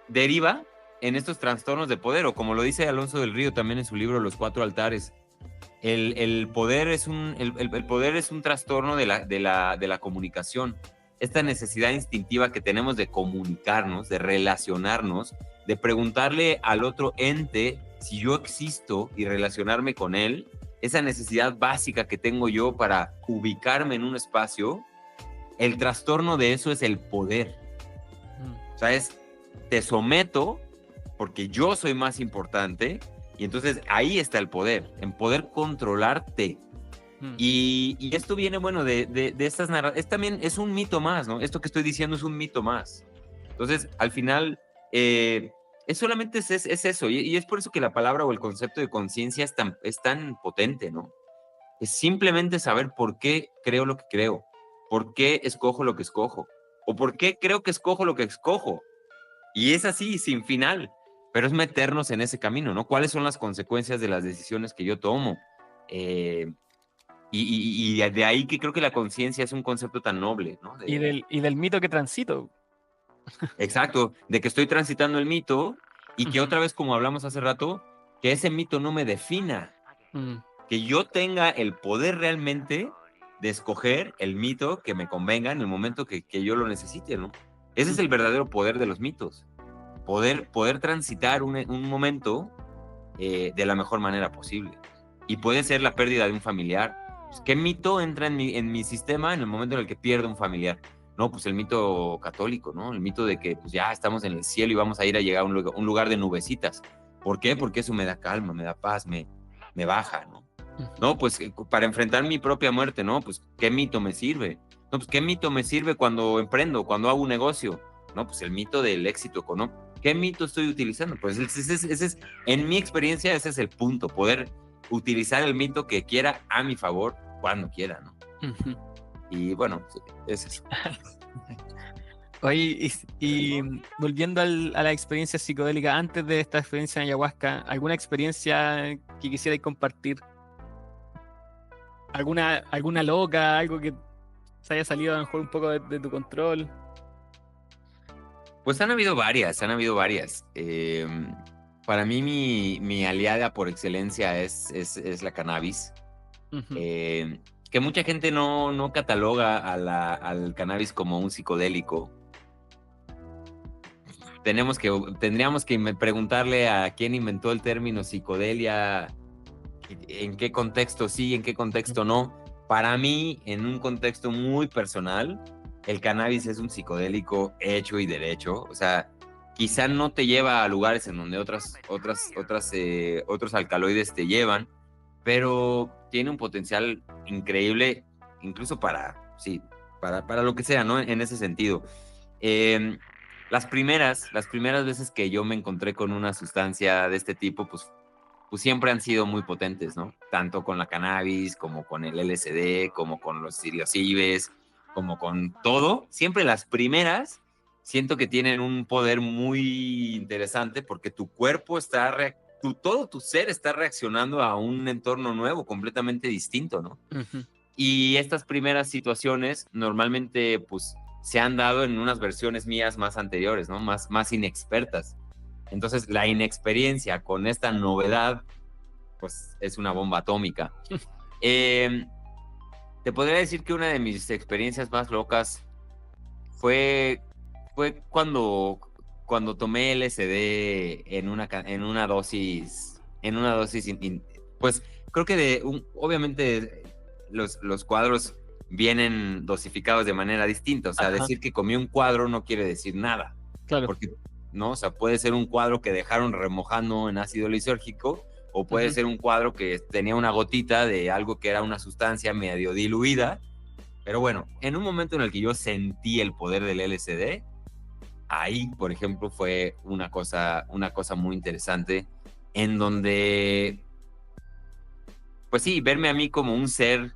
deriva en estos trastornos de poder, o como lo dice Alonso del Río también en su libro Los Cuatro Altares, el poder es el poder es un trastorno de la comunicación. Esta necesidad instintiva que tenemos de comunicarnos, de relacionarnos, de preguntarle al otro ente si yo existo y relacionarme con él, esa necesidad básica que tengo yo para ubicarme en un espacio, el trastorno de eso es el poder. O sea, te someto porque yo soy más importante, y entonces ahí está el poder, en poder controlarte. Y esto viene, bueno, de estas narrativas. También es un mito más, ¿no? Esto que estoy diciendo es un mito más. Entonces, al final, solamente es eso. Y es por eso que la palabra o el concepto de conciencia es tan potente, ¿no? Es simplemente saber por qué creo lo que creo, por qué escojo lo que escojo, o por qué creo que escojo lo que escojo. Y es así, sin final. Pero es meternos en ese camino, ¿no? ¿Cuáles son las consecuencias de las decisiones que yo tomo? Y de ahí que creo que la conciencia es un concepto tan noble, ¿no? Y del mito que transito. Exacto, de que estoy transitando el mito y que otra vez, como hablamos hace rato, que ese mito no me defina. Que yo tenga el poder realmente de escoger el mito que me convenga en el momento que yo lo necesite, ¿no? Ese es el verdadero poder de los mitos. Poder transitar un momento de la mejor manera posible. Y puede ser la pérdida de un familiar. Pues, ¿qué mito entra en mi sistema en el momento en el que pierdo un familiar? No, pues el mito católico, ¿no? El mito de que pues, ya estamos en el cielo y vamos a ir a llegar a un lugar de nubecitas. ¿Por qué? Porque eso me da calma, me da paz, me baja, ¿no? No, pues para enfrentar mi propia muerte, ¿no? Pues ¿qué mito me sirve? No, pues ¿qué mito me sirve cuando emprendo, cuando hago un negocio? No, pues el mito del éxito económico. ¿Qué mito estoy utilizando? Pues en mi experiencia ese es el punto, poder utilizar el mito que quiera a mi favor cuando quiera, ¿no? Y bueno, es eso. Oye, y volviendo a la experiencia psicodélica, antes de esta experiencia en ayahuasca, ¿alguna experiencia que quisierais compartir? ¿Alguna loca, algo que se haya salido a lo mejor un poco de tu control? Pues han habido varias. Para mí mi aliada por excelencia es la cannabis. Que mucha gente no cataloga al cannabis como un psicodélico. Tendríamos que preguntarle a quién inventó el término psicodelia, en qué contexto sí, en qué contexto no. Para mí, en un contexto muy personal, el cannabis es un psicodélico hecho y derecho. O sea, quizá no te lleva a lugares en donde otros alcaloides te llevan, pero tiene un potencial increíble, incluso para lo que sea, ¿no? En ese sentido. Las primeras veces que yo me encontré con una sustancia de este tipo, pues siempre han sido muy potentes, ¿no? Tanto con la cannabis, como con el LSD, como con los psilocibes, como con todo. Siempre las primeras siento que tienen un poder muy interesante porque tu cuerpo todo tu ser está reaccionando a un entorno nuevo, completamente distinto, ¿no? Y estas primeras situaciones normalmente, pues, se han dado en unas versiones mías más anteriores, ¿no? Más inexpertas. Entonces, la inexperiencia con esta novedad, pues, es una bomba atómica. Te podría decir que una de mis experiencias más locas fue cuando tomé LSD en una dosis, pues, creo que obviamente los cuadros vienen dosificados de manera distinta. O sea, decir que comí un cuadro no quiere decir nada. Claro. Porque, ¿no? O sea, puede ser un cuadro que dejaron remojando en ácido lisérgico, o puede ser un cuadro que tenía una gotita de algo que era una sustancia medio diluida. Pero bueno, en un momento en el que yo sentí el poder del LSD, ahí, por ejemplo, fue una cosa muy interesante, en donde, pues sí, verme a mí como un ser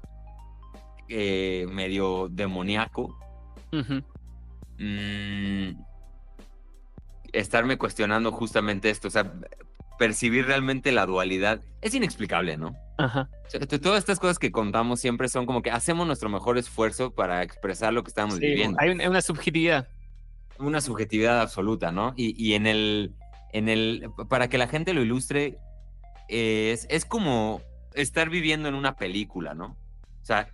medio demoníaco, estarme cuestionando justamente esto, o sea, percibir realmente la dualidad, es inexplicable, ¿no? Ajá. O sea, todas estas cosas que contamos siempre son como que hacemos nuestro mejor esfuerzo para expresar lo que estamos Sí, viviendo. hay una subjetividad. Una subjetividad absoluta, ¿no? Y para que la gente lo ilustre, es como estar viviendo en una película, ¿no? O sea,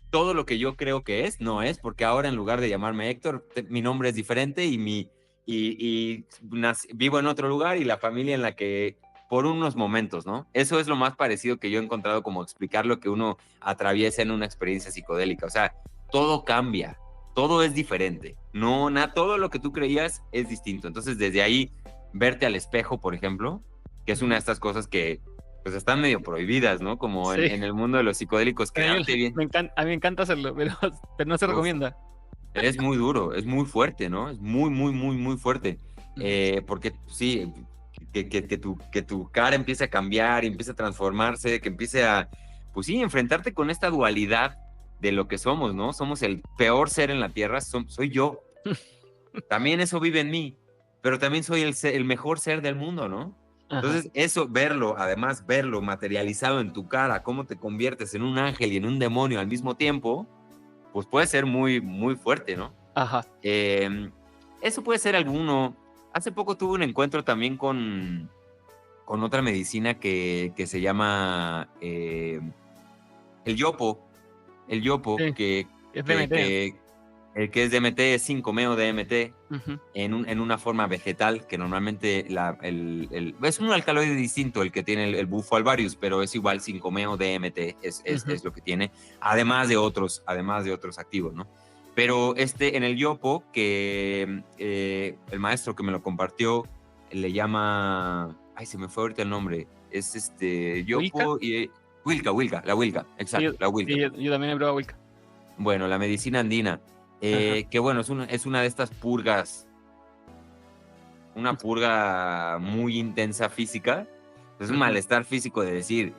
todo lo que yo creo que es, no es, porque ahora en lugar de llamarme Héctor, mi nombre es diferente vivo en otro lugar y la familia en la que por unos momentos, ¿no? Eso es lo más parecido que yo he encontrado como explicar lo que uno atraviesa en una experiencia psicodélica. O sea, todo cambia, todo es diferente. No, todo lo que tú creías es distinto. Entonces, desde ahí, verte al espejo, por ejemplo, que es una de estas cosas que pues están medio prohibidas, ¿no? Como Sí. en el mundo de los psicodélicos, A mí quedarte bien. a mí me encanta hacerlo, pero no se Uf, recomienda. es muy duro, es muy fuerte, ¿no? Es muy, muy, muy, muy fuerte. Ujú. Porque sí, que tu cara empiece a cambiar, y empiece a transformarse, que empiece a, pues sí, enfrentarte con esta dualidad de lo que somos, ¿no? Somos el peor ser en la tierra, soy yo. También eso vive en mí, pero también soy el mejor ser del mundo, ¿no? Ajá. Entonces, eso, verlo, además verlo materializado en tu cara, cómo te conviertes en un ángel y en un demonio al mismo tiempo, pues puede ser muy, muy fuerte, ¿no? Ajá. Eso puede ser alguno. Hace poco tuve un encuentro también con otra medicina que se llama el yopo. El yopo, Sí, es DMT. el que es DMT es 5-meo DMT Ujú. en una forma vegetal, que normalmente es un alcaloide distinto el que tiene el bufo alvarius, pero es igual 5-meo DMT, Ujú. es lo que tiene, además de otros activos, ¿no? Pero en el yopo, que el maestro que me lo compartió le llama, ay, se me fue ahorita el nombre, es ¿Wilca? yopo y la Wilca, Sí, exacto, la Wilca. yo también he probado Wilca. Bueno, la medicina andina, Ajá. que bueno, es una de estas purgas, una purga muy intensa física, es un Ujú. malestar físico de decir,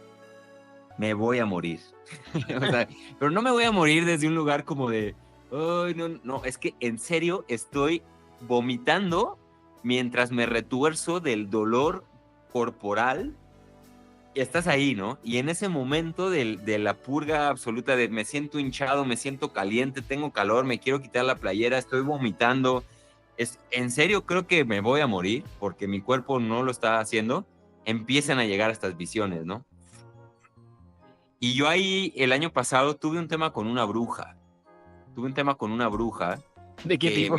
me voy a morir. O sea, pero no me voy a morir desde un lugar como de, ay, no, no, es que en serio estoy vomitando mientras me retuerzo del dolor corporal. Y estás ahí, ¿no? Y en ese momento de la purga absoluta de me siento hinchado, me siento caliente, tengo calor, me quiero quitar la playera, estoy vomitando. En serio creo que me voy a morir porque mi cuerpo no lo está haciendo. Empiezan a llegar estas visiones, ¿no? Y yo ahí el año pasado tuve un tema con una bruja. Tuve un tema con una bruja ¿De qué que tipo?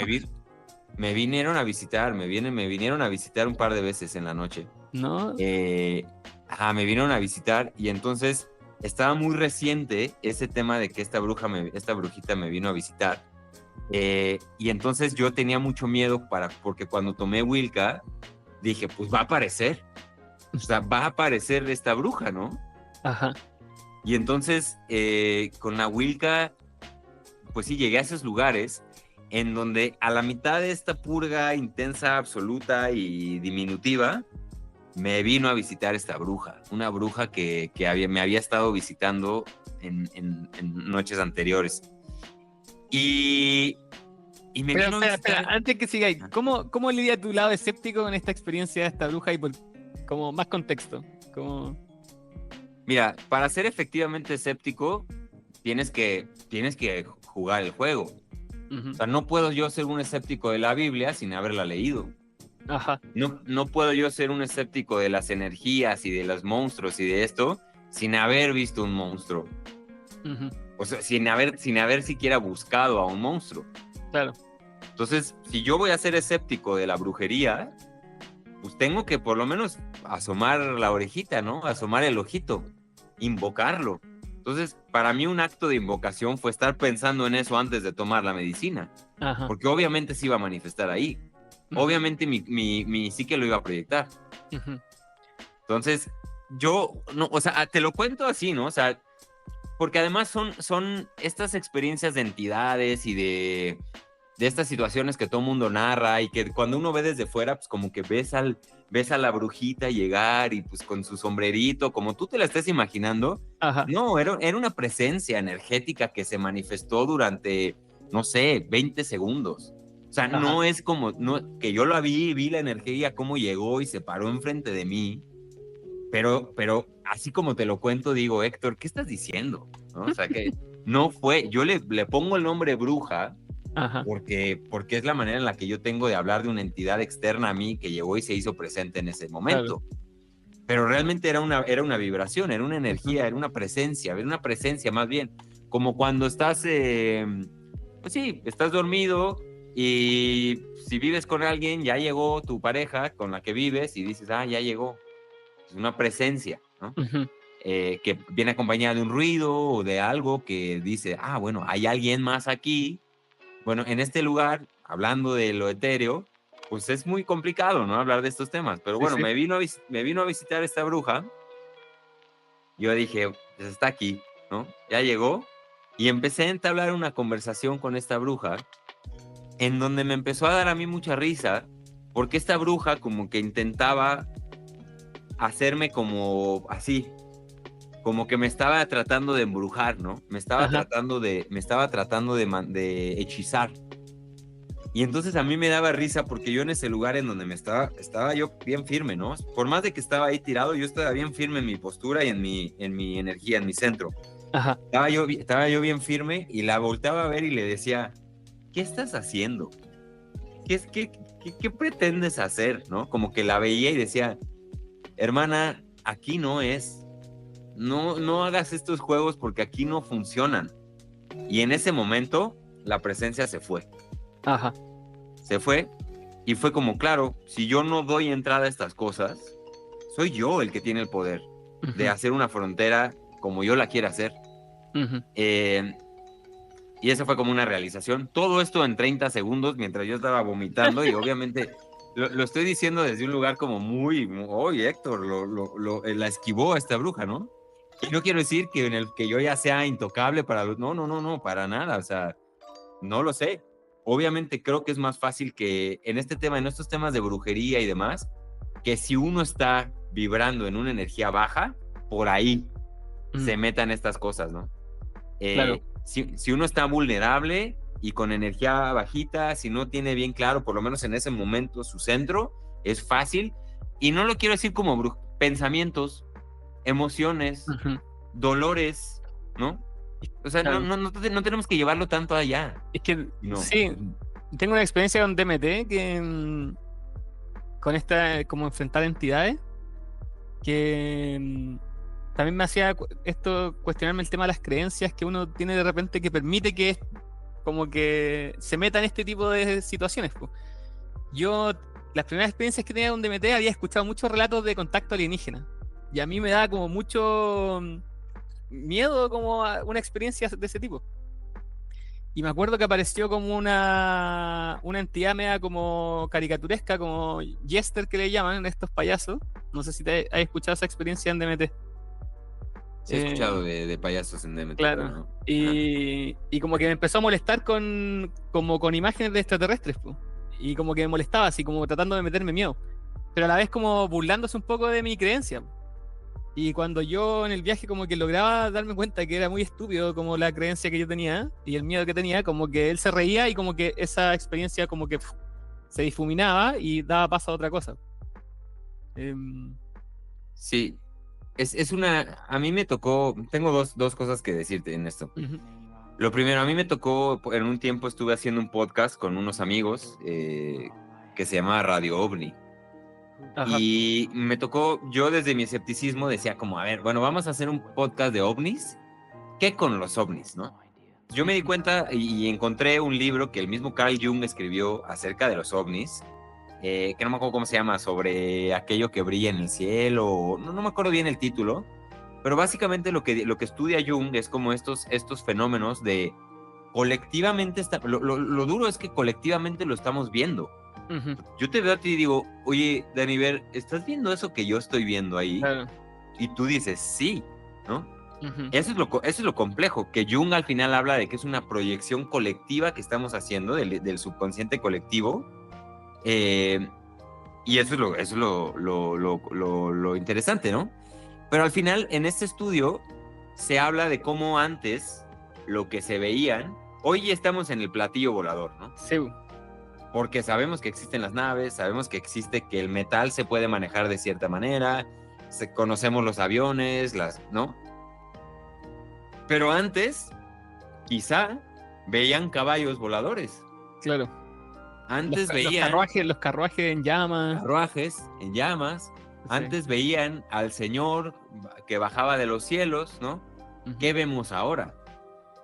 me vinieron a visitar, me vinieron a visitar un par de veces en la noche. ¿No? Me vinieron a visitar y entonces estaba muy reciente ese tema de que esta brujita me vino a visitar. Y entonces yo tenía mucho miedo porque cuando tomé Wilca, dije, pues va a aparecer. O sea, va a aparecer esta bruja, ¿no? Ajá. Y entonces con la Wilca, pues sí, llegué a esos lugares en donde a la mitad de esta purga intensa, absoluta y diminutiva, me vino a visitar esta bruja, una bruja que me había estado visitando en noches anteriores. Y me Pero vino a espera, visitar. antes que sigáis, ¿cómo lidia tu lado escéptico con esta experiencia de esta bruja y como más contexto? Como... Mira, para ser efectivamente escéptico, tienes que jugar el juego. O Ujú. sea, no puedo yo ser un escéptico de la Biblia sin haberla leído. Ajá. No puedo yo ser un escéptico de las energías y de los monstruos y de esto sin haber visto un monstruo. Ujú. O sea, sin haber siquiera buscado a un monstruo. Claro. Entonces, si yo voy a ser escéptico de la brujería, pues tengo que por lo menos asomar la orejita, ¿no? Asomar el ojito, invocarlo. Entonces, para mí un acto de invocación fue estar pensando en eso antes de tomar la medicina, Ajá. porque obviamente se iba a manifestar ahí. Ujú. Obviamente mi psique lo iba a proyectar. Ujú. Entonces, yo, no, o sea, te lo cuento así, ¿no? O sea, porque además son estas experiencias de entidades y de estas situaciones que todo el mundo narra y que cuando uno ve desde fuera, pues como que ves a la brujita llegar y pues con su sombrerito, como tú te la estés imaginando. Ajá. No, era una presencia energética que se manifestó durante, no sé, 20 segundos. O sea, Ajá. no es como, no, que yo la vi la energía, cómo llegó y se paró enfrente de mí. pero así como te lo cuento, digo, Héctor, ¿qué estás diciendo? ¿No? O sea, que no fue, yo le pongo el nombre bruja Ajá. porque es la manera en la que yo tengo de hablar de una entidad externa a mí que llegó y se hizo presente en ese momento. Claro. Pero realmente era una vibración, era una energía, Ujú. era una presencia más bien, como cuando estás, pues sí, estás dormido y si vives con alguien, ya llegó tu pareja con la que vives y dices, ah, ya llegó, es una presencia, ¿no? Ujú. Que viene acompañada de un ruido o de algo que dice, ah, bueno, hay alguien más aquí. Bueno, en este lugar, hablando de lo etéreo, pues es muy complicado, ¿no? Hablar de estos temas. Pero Sí, bueno, sí. me vino a visitar esta bruja. Yo dije, pues está aquí, ¿no? Ya llegó. Y empecé a entablar una conversación con esta bruja, en donde me empezó a dar a mí mucha risa, porque esta bruja como que intentaba hacerme como así, como que me estaba tratando de embrujar, ¿no? Ajá. Me estaba tratando de hechizar. Y entonces a mí me daba risa porque yo en ese lugar en donde estaba yo bien firme, ¿no? Por más de que estaba ahí tirado, yo estaba bien firme en mi postura y en mi energía, en mi centro. Ajá. Estaba yo bien firme y la volteaba a ver y le decía, ¿qué estás haciendo? ¿Qué pretendes hacer? ¿No? Como que la veía y decía, hermana, aquí no es. No hagas estos juegos porque aquí no funcionan. Y en ese momento, la presencia se fue. Ajá. Se fue y fue como, claro, si yo no doy entrada a estas cosas, soy yo el que tiene el poder de Ujú. hacer una frontera como yo la quiera hacer. Ujú. Eh, y esa fue como una realización. Todo esto en 30 segundos mientras yo estaba vomitando y obviamente lo estoy diciendo desde un lugar como oye Héctor, la esquivó a esta bruja, ¿no? Y no quiero decir que en el que yo ya sea intocable para los... No, para nada, o sea, no lo sé. Obviamente creo que es más fácil que en este tema, en estos temas de brujería y demás, que si uno está vibrando en una energía baja, por ahí Mm. se metan estas cosas, ¿no? Claro. Si uno está vulnerable y con energía bajita, si no tiene bien claro, por lo menos en ese momento, su centro, es fácil. Y no lo quiero decir como pensamientos, emociones, Ujú. dolores, ¿no? O sea, Claro. no tenemos que llevarlo tanto allá. Es que No. sí, tengo una experiencia con DMT que con esta como enfrentar entidades que también me hacía esto cuestionarme el tema de las creencias que uno tiene de repente que permite que como que se meta en este tipo de situaciones, po. Yo, las primeras experiencias que tenía con DMT había escuchado muchos relatos de contacto alienígena y a mí me daba como mucho miedo como a una experiencia de ese tipo. Y me acuerdo que apareció como una entidad media como caricaturesca, como Jester que le llaman, estos payasos. No sé si te has escuchado esa experiencia en DMT. Sí he escuchado Eh, de payasos en DMT, pero claro. no. Ajá. Y como que me empezó a molestar como con imágenes de extraterrestres, po. Y como que me molestaba, así como tratando de meterme miedo. Pero a la vez como burlándose un poco de mi creencia. Y cuando yo en el viaje como que lograba darme cuenta que era muy estúpido como la creencia que yo tenía y el miedo que tenía, como que él se reía y como que esa experiencia como que se difuminaba y daba paso a otra cosa. Em, Sí, a mí me tocó, tengo dos cosas que decirte en esto. Ujú. Lo primero, a mí me tocó, en un tiempo estuve haciendo un podcast con unos amigos que se llama Radio OVNI. Ajá. Y me tocó, yo desde mi escepticismo decía como, a ver, bueno, vamos a hacer un podcast de ovnis. ¿Qué con los ovnis, no? Yo me di Ujú. cuenta y encontré un libro que el mismo Carl Jung escribió acerca de los ovnis, que no me acuerdo cómo se llama, sobre aquello que brilla en el cielo, no me acuerdo bien el título, pero básicamente lo que estudia Jung es como estos fenómenos de colectivamente, lo duro es que colectivamente lo estamos viendo. Ujú. Yo te veo a ti y digo, oye, Daniver, ¿estás viendo eso que yo estoy viendo ahí? Claro. Y tú dices, sí, ¿no? Ujú. Eso es lo complejo, que Jung al final habla de que es una proyección colectiva que estamos haciendo del subconsciente colectivo. Y eso es lo interesante, ¿no? Pero al final, en este estudio, se habla de cómo antes lo que se veían, hoy estamos en el platillo volador, ¿no? Sí. Porque sabemos que existen las naves, sabemos que existe que el metal se puede manejar de cierta manera, conocemos los aviones, ¿no? Pero antes, quizá, veían caballos voladores. Claro. Antes Los veían carruajes en llamas. carruajes en llamas. Sí. Antes veían al Señor que bajaba de los cielos, ¿no? Ujú. ¿Qué vemos ahora?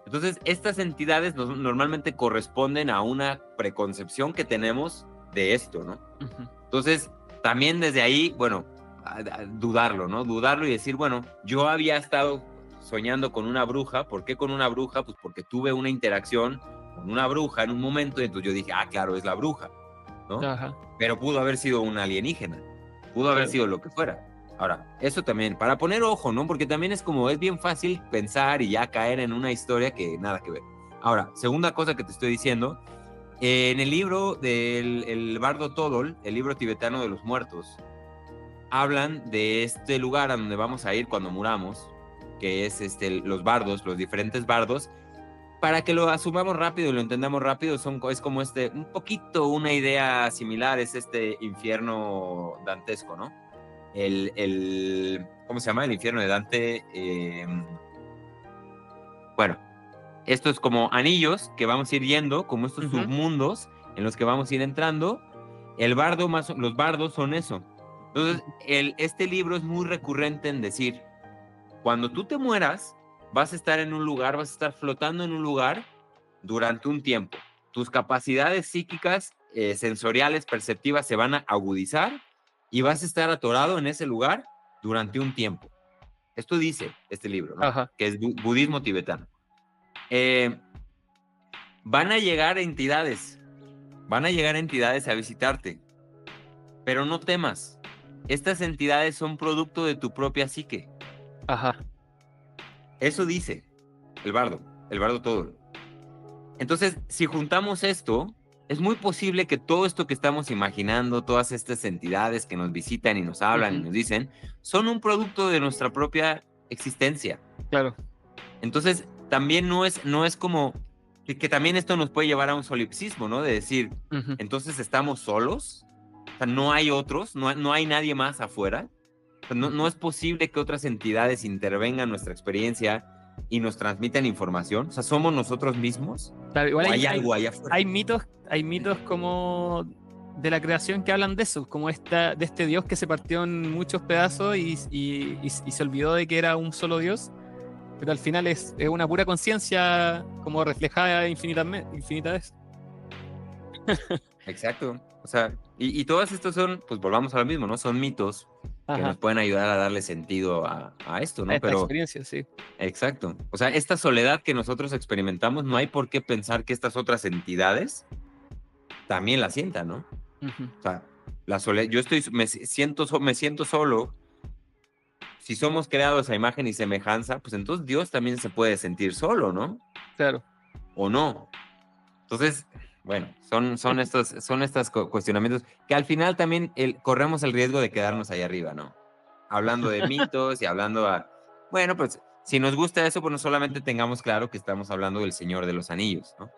Entonces, estas entidades normalmente corresponden a una preconcepción que tenemos de esto, ¿no? Ujú. Entonces, también desde ahí, bueno, a dudarlo, ¿no? Dudarlo y decir, bueno, yo había estado soñando con una bruja. ¿Por qué con una bruja? Pues porque tuve una interacción con una bruja en un momento y entonces yo dije, claro, es la bruja, ¿no? Ajá. Pero pudo haber sido un alienígena, pudo haber Claro. sido lo que fuera. Ahora, eso también, para poner ojo, ¿no? Porque también es bien fácil pensar y ya caer en una historia que nada que ver. Ahora, segunda cosa que te estoy diciendo, en el libro del Bardo Todol, el libro tibetano de los muertos, hablan de este lugar a donde vamos a ir cuando muramos, que es los bardos, los diferentes bardos. Para que lo asumamos rápido y lo entendamos rápido, es como un poquito una idea similar, es este infierno dantesco, ¿no? ¿Cómo se llama? El infierno de Dante. Bueno, esto es como anillos que vamos a ir yendo, como estos submundos en los que vamos a ir entrando. Los bardos son eso. Entonces, este libro es muy recurrente en decir, cuando tú te mueras, vas a estar en un lugar, vas a estar flotando en un lugar durante un tiempo. Tus capacidades psíquicas, sensoriales, perceptivas se van a agudizar y vas a estar atorado en ese lugar durante un tiempo. Esto dice este libro, ¿no? Ajá. Que es budismo tibetano. Van a llegar entidades a visitarte, pero no temas. Estas entidades son producto de tu propia psique. Ajá. Eso dice el bardo todo. Entonces, si juntamos esto, es muy posible que todo esto que estamos imaginando, todas estas entidades que nos visitan y nos hablan y nos dicen, son un producto de nuestra propia existencia. Claro. Entonces, también no es como que también esto nos puede llevar a un solipsismo, ¿no? De decir, entonces estamos solos, o sea, no hay otros, no hay nadie más afuera. O sea, no es posible que otras entidades intervengan en nuestra experiencia y nos transmitan información. O sea, ¿somos nosotros mismos? Claro, igual hay algo allá afuera. Hay mitos como de la creación que hablan de eso, como de este Dios que se partió en muchos pedazos y se olvidó de que era un solo Dios, pero al final es una pura conciencia como reflejada infinitas veces. Exacto. O sea, y todas estas son, pues volvamos a lo mismo, ¿no? Son mitos que nos pueden ayudar a darle sentido a esto, ¿no? A esta experiencia, sí. Exacto. O sea, esta soledad que nosotros experimentamos, no hay por qué pensar que estas otras entidades también la sientan, ¿no? O sea, la soledad, me siento solo. Si somos creados a imagen y semejanza, pues entonces Dios también se puede sentir solo, ¿no? Claro. ¿O no? Entonces, bueno, son estos cuestionamientos que al final también corremos el riesgo de quedarnos ahí arriba, ¿no? Hablando de mitos y bueno, pues si nos gusta eso, pues no solamente tengamos claro que estamos hablando del Señor de los Anillos, ¿no?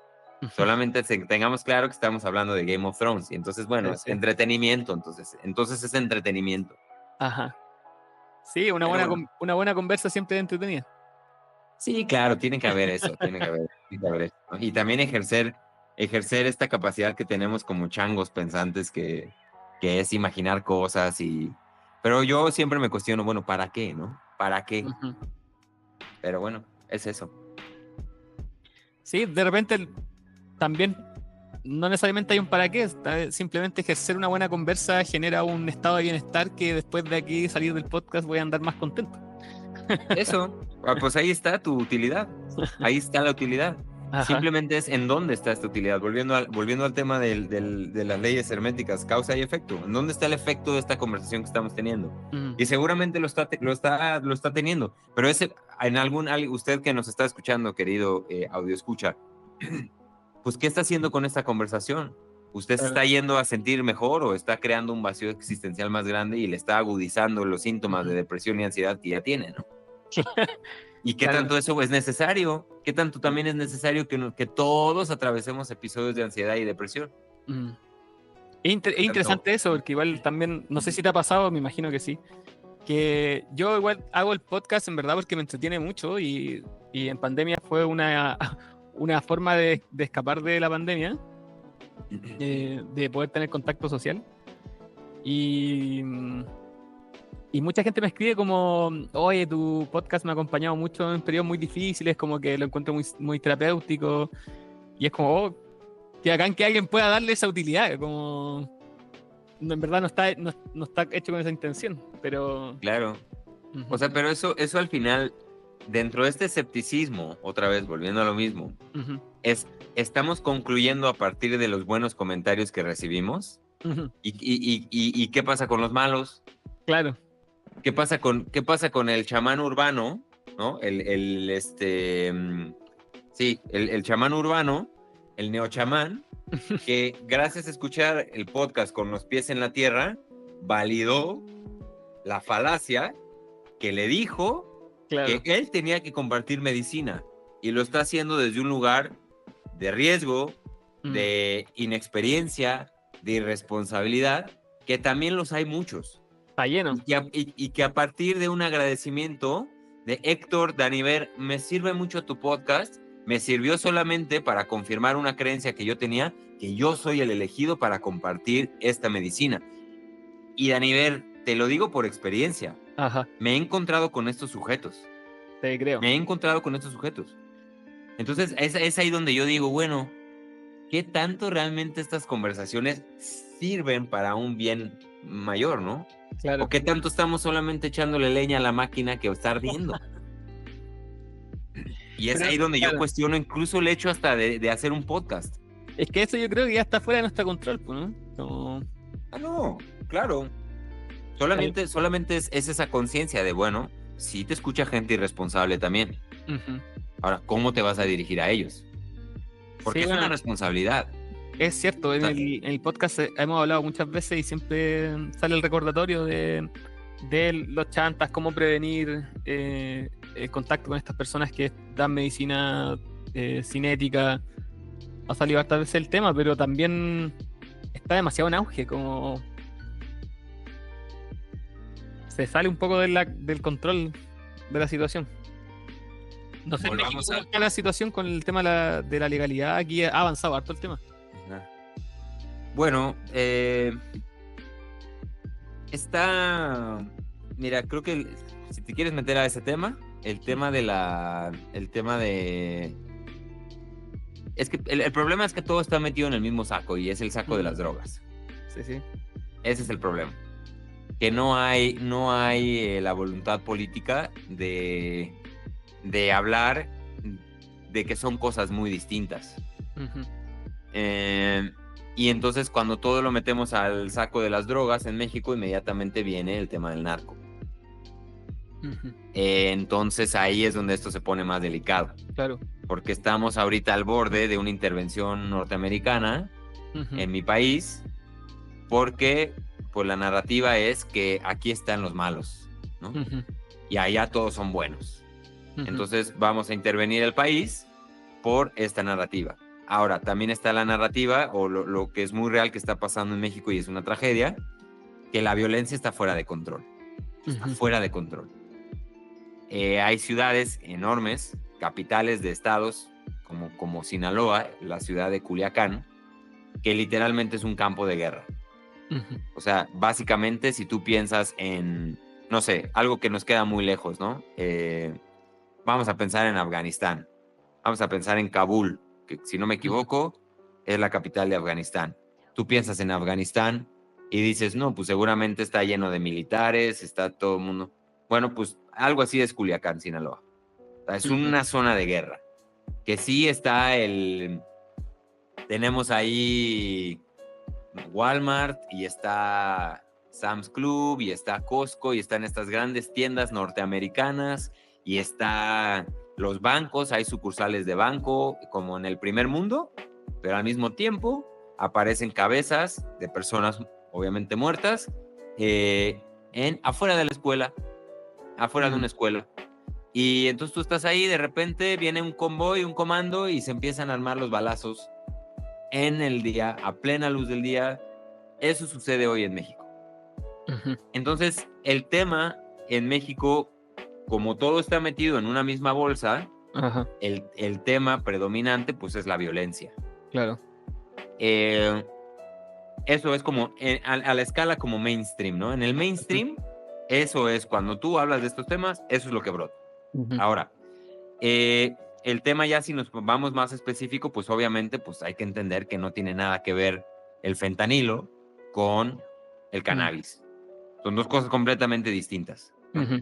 Solamente tengamos claro que estamos hablando de Game of Thrones. Y entonces, bueno, es entretenimiento, entonces es entretenimiento. Ajá. Sí, una buena conversa siempre es entretenida. Sí, claro, tiene que haber eso, tiene que haber eso, ¿no? Y también ejercer esta capacidad que tenemos como changos pensantes que es imaginar cosas pero yo siempre me cuestiono, bueno, ¿para qué, no? ¿Para qué? Pero bueno, es eso. Sí, de repente también no necesariamente hay un para qué, simplemente ejercer una buena conversa genera un estado de bienestar que después de aquí salir del podcast voy a andar más contento. Eso, pues ahí está tu utilidad, ahí está la utilidad. Ajá. Simplemente es en dónde está esta utilidad. Volviendo al tema de las leyes herméticas, causa y efecto. ¿En dónde está el efecto de esta conversación que estamos teniendo? Y seguramente lo está teniendo. Pero usted que nos está escuchando, querido audio escucha, pues ¿qué está haciendo con esta conversación? ¿Usted se está yendo a sentir mejor o está creando un vacío existencial más grande y le está agudizando los síntomas de depresión y ansiedad que ya tiene, ¿no? ¿Y qué tanto eso es necesario? ¿Qué tanto también es necesario que todos atravesemos episodios de ansiedad y depresión? Es interesante eso, porque igual también, no sé si te ha pasado, me imagino que sí, que yo igual hago el podcast en verdad porque me entretiene mucho y en pandemia fue una forma de escapar de la pandemia, de poder tener contacto social. Y mucha gente me escribe como, oye, tu podcast me ha acompañado mucho en periodos muy difíciles, como que lo encuentro muy, muy terapéutico. Y es como, oh, que bacán que alguien pueda darle esa utilidad, como en verdad no está hecho con esa intención, pero... Claro. O sea, pero eso al final, dentro de este escepticismo, otra vez volviendo a lo mismo, estamos concluyendo a partir de los buenos comentarios que recibimos. ¿Y qué pasa con los malos? Claro. ¿Qué pasa con el chamán urbano, ¿no? El chamán urbano, el neochamán, que gracias a escuchar el podcast con los pies en la tierra, validó la falacia que le dijo que él tenía que compartir medicina y lo está haciendo desde un lugar de riesgo, de inexperiencia, de irresponsabilidad, que también los hay muchos. Está lleno. Y que a partir de un agradecimiento de Héctor Daniver, me sirve mucho tu podcast, me sirvió solamente para confirmar una creencia que yo tenía, que yo soy el elegido para compartir esta medicina. Y Daniver, te lo digo por experiencia, me he encontrado con estos sujetos. Te creo. Me he encontrado con estos sujetos. Entonces es ahí donde yo digo, bueno, ¿qué tanto realmente estas conversaciones sirven para un bien mayor, no? Claro. ¿O qué tanto estamos solamente echándole leña a la máquina que está ardiendo? Y es ahí donde yo cuestiono incluso el hecho hasta de hacer un podcast. Es que eso yo creo que ya está fuera de nuestro control, ¿no? Como... no, claro. Solamente es esa conciencia de, bueno, sí te escucha gente irresponsable también. Ahora, ¿cómo te vas a dirigir a ellos? Porque es una responsabilidad. Es cierto, en el podcast hemos hablado muchas veces y siempre sale el recordatorio de los chantas, cómo prevenir el contacto con estas personas que dan medicina cinética. Ha salido hartas veces el tema, pero también está demasiado en auge, como se sale un poco del control de la situación. No sé, ¿cómo está la situación con el tema de la legalidad? Aquí ha avanzado harto el tema. Bueno, mira, creo que si te quieres meter a ese tema, el tema de es que el problema es que todo está metido en el mismo saco y es el saco de las drogas. Sí. Ese es el problema. Que no hay la voluntad política de hablar de que son cosas muy distintas. Y entonces cuando todo lo metemos al saco de las drogas en México, inmediatamente viene el tema del narco. Entonces ahí es donde esto se pone más delicado. Claro. Porque estamos ahorita al borde de una intervención norteamericana en mi país, porque pues la narrativa es que aquí están los malos, ¿no? Y allá todos son buenos. Entonces vamos a intervenir el país por esta narrativa. Ahora, también está la narrativa, o lo que es muy real que está pasando en México y es una tragedia, que la violencia está fuera de control. Está fuera de control. Hay ciudades enormes, capitales de estados, como Sinaloa, la ciudad de Culiacán, que literalmente es un campo de guerra. O sea, básicamente, si tú piensas en, no sé, algo que nos queda muy lejos, ¿no? Vamos a pensar en Afganistán. Vamos a pensar en Kabul, que si no me equivoco, es la capital de Afganistán. Tú piensas en Afganistán y dices, no, pues seguramente está lleno de militares, está todo el mundo. Bueno, pues algo así es Culiacán, Sinaloa. Es una zona de guerra. Que sí está tenemos ahí Walmart y está Sam's Club y está Costco y están estas grandes tiendas norteamericanas y está los bancos, hay sucursales de banco como en el primer mundo, pero al mismo tiempo aparecen cabezas de personas obviamente muertas afuera de la escuela, afuera de una escuela. Y entonces tú estás ahí, de repente viene un convoy, un comando y se empiezan a armar los balazos en el día, a plena luz del día. Eso sucede hoy en México. Entonces el tema en México, como todo está metido en una misma bolsa, Ajá, el tema predominante pues es la violencia. claro. Eso es como a la escala como mainstream, ¿no? En el mainstream, eso es cuando tú hablas de estos temas, eso es lo que brota. Ujú. Ahora, el tema ya si nos vamos más específico, pues obviamente pues hay que entender que no tiene nada que ver el fentanilo con el cannabis. Son dos cosas completamente distintas, ¿no? Ujú.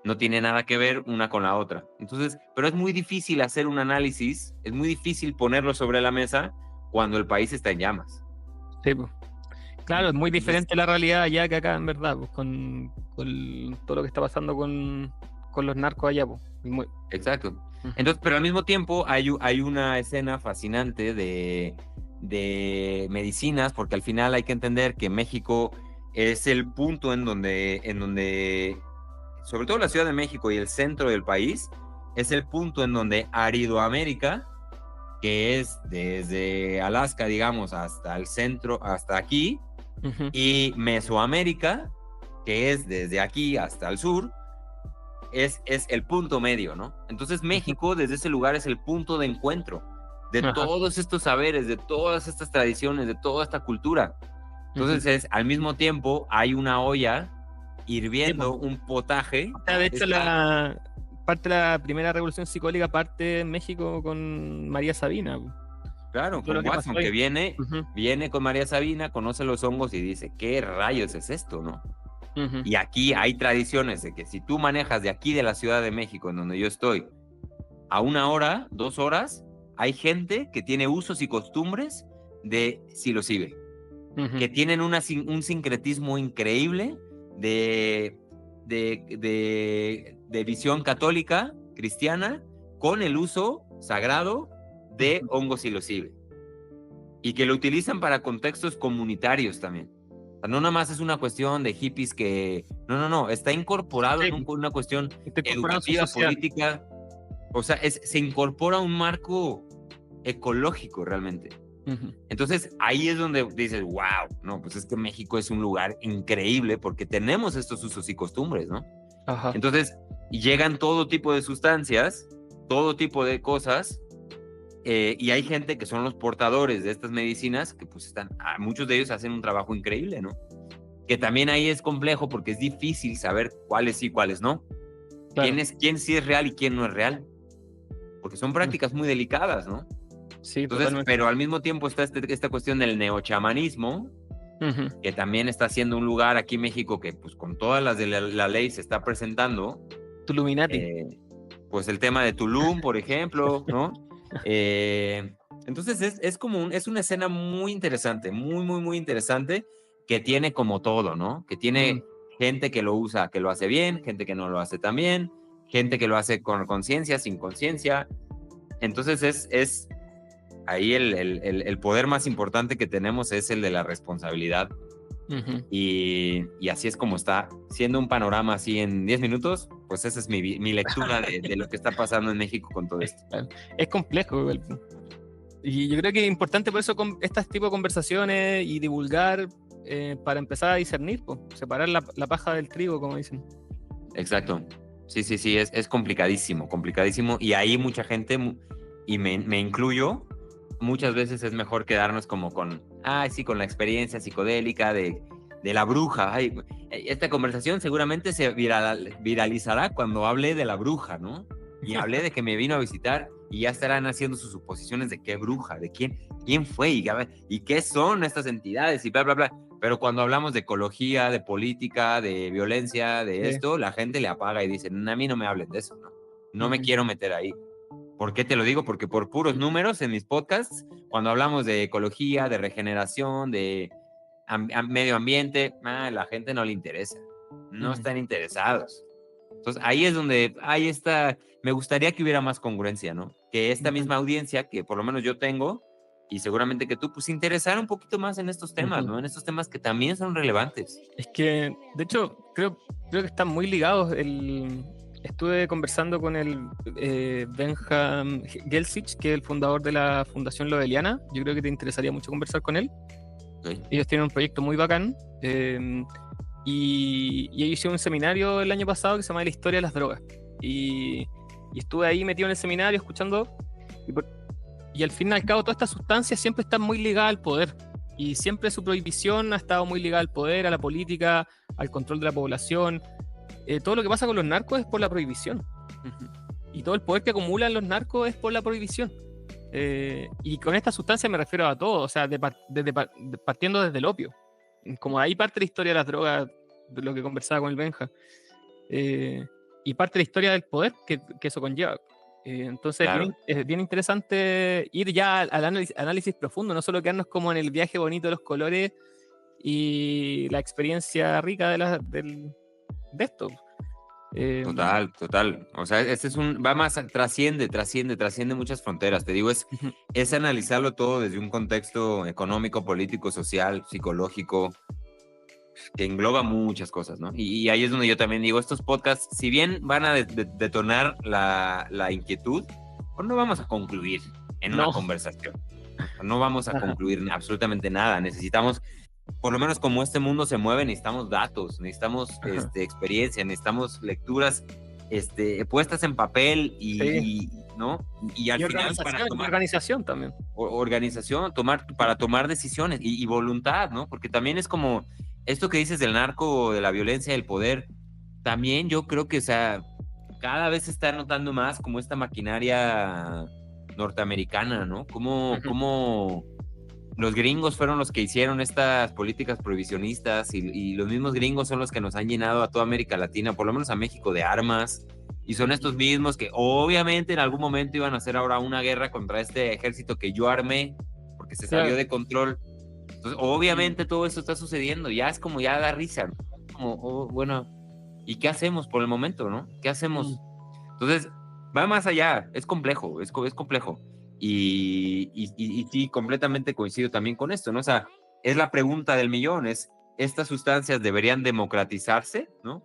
No tiene nada que ver una con la otra. Entonces, pero es muy difícil hacer un análisis, es muy difícil ponerlo sobre la mesa cuando el país está en llamas. Sí, pues. Claro, es muy Entonces, diferente la realidad allá que acá, en verdad, pues, con todo lo que está pasando con los narcos allá, pues. exacto. Ujú. Entonces, pero al mismo tiempo hay una escena fascinante de medicinas, porque al final hay que entender que México es el punto en donde, sobre todo la Ciudad de México y el centro del país, es el punto en donde Aridoamérica, que es desde Alaska, digamos, hasta el centro, hasta aquí, Ujú. y Mesoamérica, que es desde aquí hasta el sur, es el punto medio, ¿no? Entonces Ujú. México desde ese lugar es el punto de encuentro de Ajá. todos estos saberes, de todas estas tradiciones, de toda esta cultura. Ujú. Entonces al mismo tiempo hay una olla Sí, pues. hirviendo, un potaje, O sea, de hecho, está, la parte de la primera revolución psicólica parte en México con María Sabina, pues. claro, Todo lo con que pasó Watson, que ahí. viene, Ujú. viene con María Sabina, conoce los hongos y dice, ¿qué rayos es esto, no? Ujú. Y aquí hay tradiciones de que si tú manejas de aquí de la Ciudad de México, en donde yo estoy, a 1 hora, 2 horas, hay gente que tiene usos y costumbres de psilocibe, Ujú. que tienen un sincretismo increíble de, de visión católica, cristiana, con el uso sagrado de Ujú. hongo psilocibe. Y que lo utilizan para contextos comunitarios también. O sea, no nada más es una cuestión de hippies que... No, está incorporado Sí, en pues. una cuestión Está incorporado en su educativa, sociedad. política. O sea, se incorpora a un marco ecológico realmente. Ujú. Entonces, ahí es donde dices, wow, no, pues es que México es un lugar increíble porque tenemos estos usos y costumbres, ¿no? Ajá. Entonces, llegan todo tipo de sustancias, todo tipo de cosas, y hay gente que son los portadores de estas medicinas que pues muchos de ellos hacen un trabajo increíble, ¿no? Que también ahí es complejo porque es difícil saber cuáles sí, cuáles no. Claro. Quién sí es real y quién no es real, porque son Ujú. prácticas muy delicadas, ¿no? Sí, Entonces, totalmente. pero al mismo tiempo está esta cuestión del neochamanismo, Ujú. que también está siendo un lugar aquí en México que pues con todas las de la ley se está presentando, Tuluminati. eh, pues el tema de Tulum, por ejemplo, ¿no? Eh, entonces es como es una escena muy interesante, muy, muy, muy interesante, que tiene como todo, ¿no? Que Mm. tiene gente que lo usa, que lo hace bien, gente que no lo hace tan bien, gente que lo hace con conciencia, sin conciencia. Entonces es ahí el poder más importante que tenemos es el de la responsabilidad. Ujú. Y así es como está. Siendo un panorama así en 10 minutos, pues esa es mi lectura de lo que está pasando en México con todo Es, esto. claro, es complejo igual, po. Y yo creo que es importante por eso con este tipo de conversaciones y divulgar para empezar a discernir, po. Separar la paja del trigo, como dicen. Exacto. Sí, es complicadísimo, complicadísimo. Y ahí mucha gente, y me incluyo, muchas veces es mejor quedarnos como sí, con la experiencia psicodélica de la bruja. Ay, esta conversación seguramente se viralizará cuando hable de la bruja, ¿no? Y hablé de que me vino a visitar y ya estarán haciendo sus suposiciones de qué bruja, de quién fue y qué son estas entidades y bla, bla, bla. Pero cuando hablamos de ecología, de política, de violencia, de Sí. esto, la gente le apaga y dice, a mí no me hablen de eso, ¿no? No me Ujú. quiero meter ahí. ¿Por qué te lo digo? Porque por puros números en mis podcasts, cuando hablamos de ecología, de regeneración, de medio ambiente, la gente no le interesa. No Ujú. están interesados. Entonces ahí es donde me gustaría que hubiera más congruencia, ¿no? Que esta Ujú. misma audiencia que por lo menos yo tengo y seguramente que tú, pues interesara un poquito más en estos temas, Ujú. ¿no? En estos temas que también son relevantes. Es que, de hecho, creo que están muy ligados. Estuve conversando con el Benjam Gelsich, que es el fundador de la Fundación Lodeliana. Yo creo que te interesaría mucho conversar con él. ¿Ok? Ellos tienen un proyecto muy bacán. y yo hice un seminario el año pasado que se llama La historia de las drogas. Y estuve ahí metido en el seminario escuchando. Y, y al fin y al cabo, todas estas sustancias siempre están muy ligadas al poder. Y siempre su prohibición ha estado muy ligada al poder, a la política, al control de la población. Todo lo que pasa con los narcos es por la prohibición. Y todo el poder que acumulan los narcos es por la prohibición. Y con esta sustancia me refiero a todo, o sea, partiendo desde el opio. Como ahí parte la historia de las drogas, de lo que conversaba con el Benja. Y parte de la historia del poder que eso conlleva. Entonces Claro. es bien interesante ir ya al análisis profundo, no solo quedarnos como en el viaje bonito de los colores y la experiencia rica de esto. Total. O sea, este va más, trasciende muchas fronteras. Te digo, es analizarlo todo desde un contexto económico, político, social, psicológico, que engloba muchas cosas, ¿no? Y ahí es donde yo también digo, estos podcasts, si bien van a detonar la inquietud, pues no vamos a concluir en una conversación. No vamos a concluir absolutamente nada. Necesitamos, por lo menos como este mundo se mueve, necesitamos datos, necesitamos experiencia, necesitamos lecturas puestas en papel ¿no? Y al final para tomar organización también. Organización, para tomar decisiones y voluntad, ¿no? Porque también es como esto que dices del narco, de la violencia, del poder, también yo creo que, o sea, cada vez se está notando más como esta maquinaria norteamericana, ¿no? Como los gringos fueron los que hicieron estas políticas prohibicionistas y los mismos gringos son los que nos han llenado a toda América Latina, por lo menos a México, de armas, y son estos mismos que obviamente en algún momento iban a hacer ahora una guerra contra este ejército que yo armé porque se salió de control. Entonces, obviamente todo eso está sucediendo, ya es como ya da risa, ¿no? Como, bueno, ¿y qué hacemos por el momento, no? ¿Qué hacemos? Entonces, va más allá, es complejo, es complejo. Y sí, completamente coincido también con esto, ¿no? O sea, es la pregunta del millón, ¿estas sustancias deberían democratizarse, no?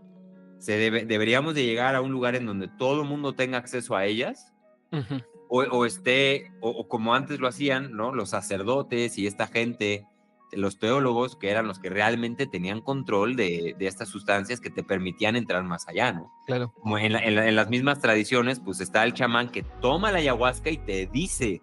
¿Deberíamos de llegar a un lugar en donde todo el mundo tenga acceso a ellas? O como antes lo hacían, ¿no? Los sacerdotes y esta gente, los teólogos, que eran los que realmente tenían control de estas sustancias que te permitían entrar más allá, ¿no? Claro. Como en las mismas tradiciones, pues está el chamán que toma la ayahuasca y te dice,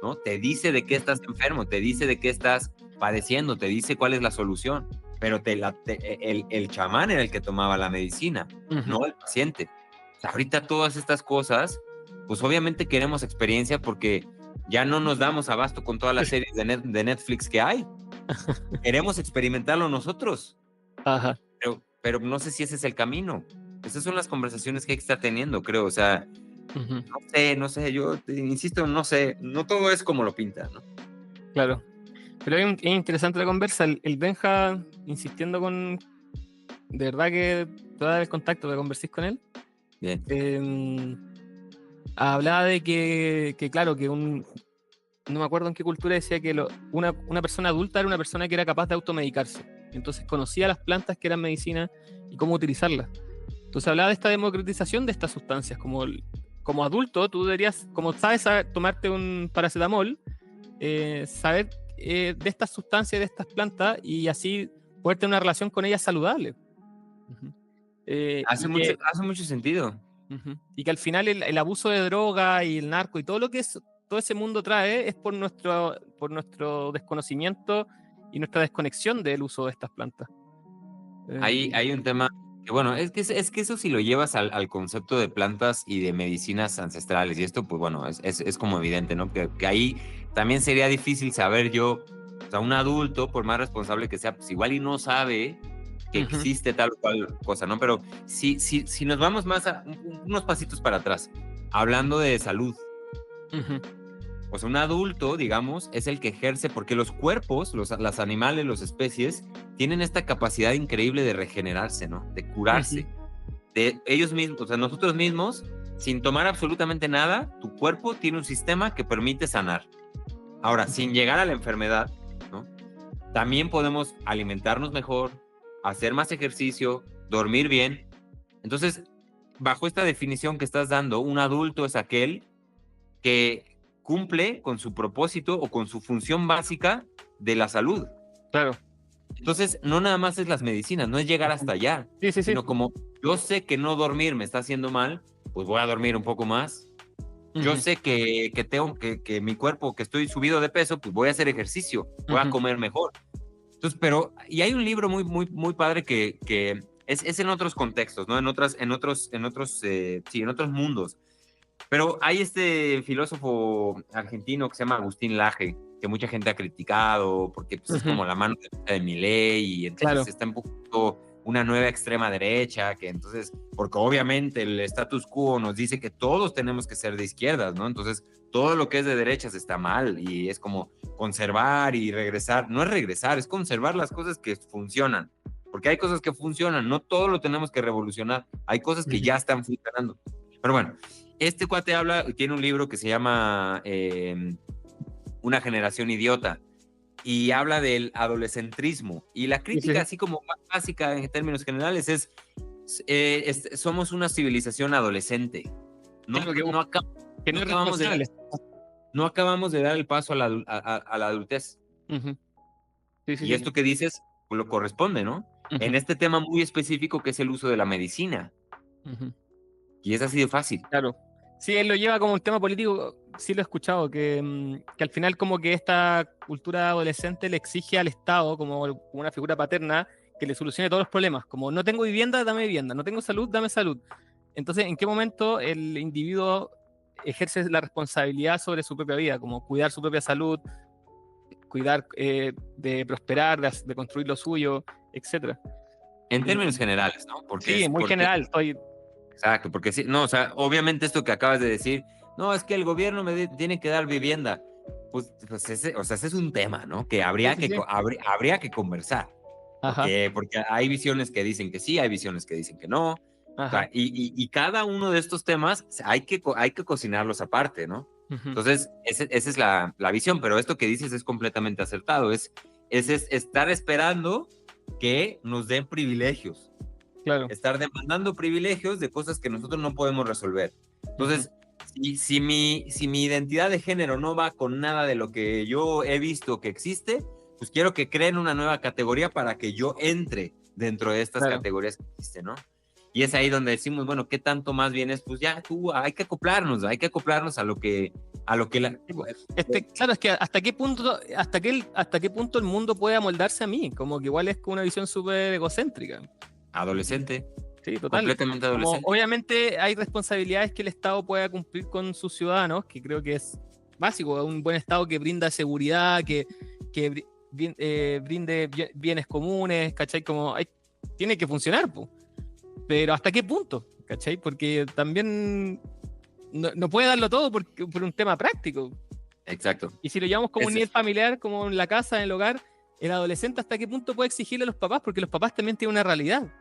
¿no? Te dice de qué estás enfermo, te dice de qué estás padeciendo, te dice cuál es la solución, pero el chamán era el que tomaba la medicina, no el paciente. O sea, ahorita todas estas cosas, pues obviamente queremos experiencia porque ya no nos damos abasto con todas las series de Netflix que hay. Queremos experimentarlo nosotros. Ajá. Pero no sé si ese es el camino. Esas son las conversaciones que hay que estar teniendo, creo. O sea, no sé, yo insisto, no sé, no todo es como lo pinta, ¿no? Claro. Pero es interesante la conversa. El Benja insistiendo con... De verdad que te da el contacto para conversar con él. Bien. Hablaba de que claro, que no me acuerdo en qué cultura decía que una persona adulta era una persona que era capaz de automedicarse. Entonces conocía las plantas que eran medicina y cómo utilizarlas. Entonces hablaba de esta democratización de estas sustancias. Como adulto, tú deberías, como sabes tomarte un paracetamol, saber de estas sustancias, de estas plantas, y así poder tener una relación con ellas saludable. Hace mucho sentido. Y que al final el abuso de droga y el narco y todo ese mundo trae es por nuestro desconocimiento y nuestra desconexión del uso de estas plantas. Hay un tema que, bueno, es que eso si lo llevas al concepto de plantas y de medicinas ancestrales, y esto, pues bueno, es como evidente, ¿no? Que ahí también sería difícil saber yo, o sea, un adulto, por más responsable que sea, pues igual y no sabe que existe tal o cual cosa, ¿no? Pero si nos vamos más unos pasitos para atrás, hablando de salud, pues un adulto, digamos, es el que ejerce, porque los cuerpos, los animales, las especies, tienen esta capacidad increíble de regenerarse, ¿no? De curarse. De ellos mismos, o sea, nosotros mismos, sin tomar absolutamente nada, tu cuerpo tiene un sistema que permite sanar. Ahora, sin llegar a la enfermedad, ¿no? También podemos alimentarnos mejor, hacer más ejercicio, dormir bien. Entonces, bajo esta definición que estás dando, un adulto es aquel que cumple con su propósito o con su función básica de la salud. Claro. Entonces, no nada más es las medicinas, no es llegar hasta allá, Sí, sí, sí. sino como yo sé que no dormir me está haciendo mal, pues voy a dormir un poco más. Yo sé que tengo que mi cuerpo, que estoy subido de peso, pues voy a hacer ejercicio, voy a comer mejor. Entonces, y hay un libro muy padre que es en otros contextos, ¿no? En otros mundos. Pero hay este filósofo argentino que se llama Agustín Laje, que mucha gente ha criticado porque pues, es como la mano de Milei, y entonces Claro. está empujando una nueva extrema derecha, que entonces, porque obviamente el status quo nos dice que todos tenemos que ser de izquierdas, ¿no? Entonces, todo lo que es de derechas está mal, y es como conservar y regresar. No es regresar, es conservar las cosas que funcionan, porque hay cosas que funcionan, no todo lo tenemos que revolucionar, hay cosas que ya están funcionando. Pero bueno, este cuate tiene un libro que se llama Una generación idiota, y habla del adolescentrismo. Y la crítica, así como básica en términos generales, somos una civilización adolescente. No acabamos de dar el paso a la adultez. Y esto que dices, pues, lo corresponde, ¿no? En este tema muy específico que es el uso de la medicina. Y es así de fácil. Claro. Sí, él lo lleva como un tema político, sí lo he escuchado, que al final como que esta cultura adolescente le exige al Estado, como una figura paterna, que le solucione todos los problemas. Como no tengo vivienda, dame vivienda, no tengo salud, dame salud. Entonces, ¿en qué momento el individuo ejerce la responsabilidad sobre su propia vida? Como cuidar su propia salud, cuidar de prosperar, de construir lo suyo, etcétera. En términos generales, ¿no? Sí, muy general, estoy... Exacto, porque sí, no, o sea, obviamente esto que acabas de decir, no, es que el gobierno tiene que dar vivienda, pues ese es un tema, ¿no? Que habría que conversar, porque hay visiones que dicen que sí, hay visiones que dicen que no, o sea, y cada uno de estos temas hay que cocinarlos aparte, ¿no? Entonces, esa es la visión, pero esto que dices es completamente acertado, es estar esperando que nos den privilegios. Claro. Estar demandando privilegios de cosas que nosotros no podemos resolver. Entonces, si mi identidad de género no va con nada de lo que yo he visto que existe, pues quiero que creen una nueva categoría para que yo entre dentro de estas categorías que existen, ¿no? Y es ahí donde decimos, bueno, ¿qué tanto más bien es? Pues ya hay que acoplarnos a lo que claro, es que hasta qué punto el mundo puede amoldarse a mí, como que igual es una visión súper egocéntrica. Adolescente. Sí, total. Completamente adolescente. Obviamente hay responsabilidades que el Estado pueda cumplir con sus ciudadanos, que creo que es básico, un buen Estado que brinda seguridad, que brinde bienes comunes, ¿cachai? Como tiene que funcionar, po. Pero ¿hasta qué punto? ¿Cachai? Porque también no puede darlo todo por un tema práctico. Exacto. Y si lo llevamos como un nivel familiar, como en la casa, en el hogar, el adolescente ¿hasta qué punto puede exigirle a los papás? Porque los papás también tienen una realidad.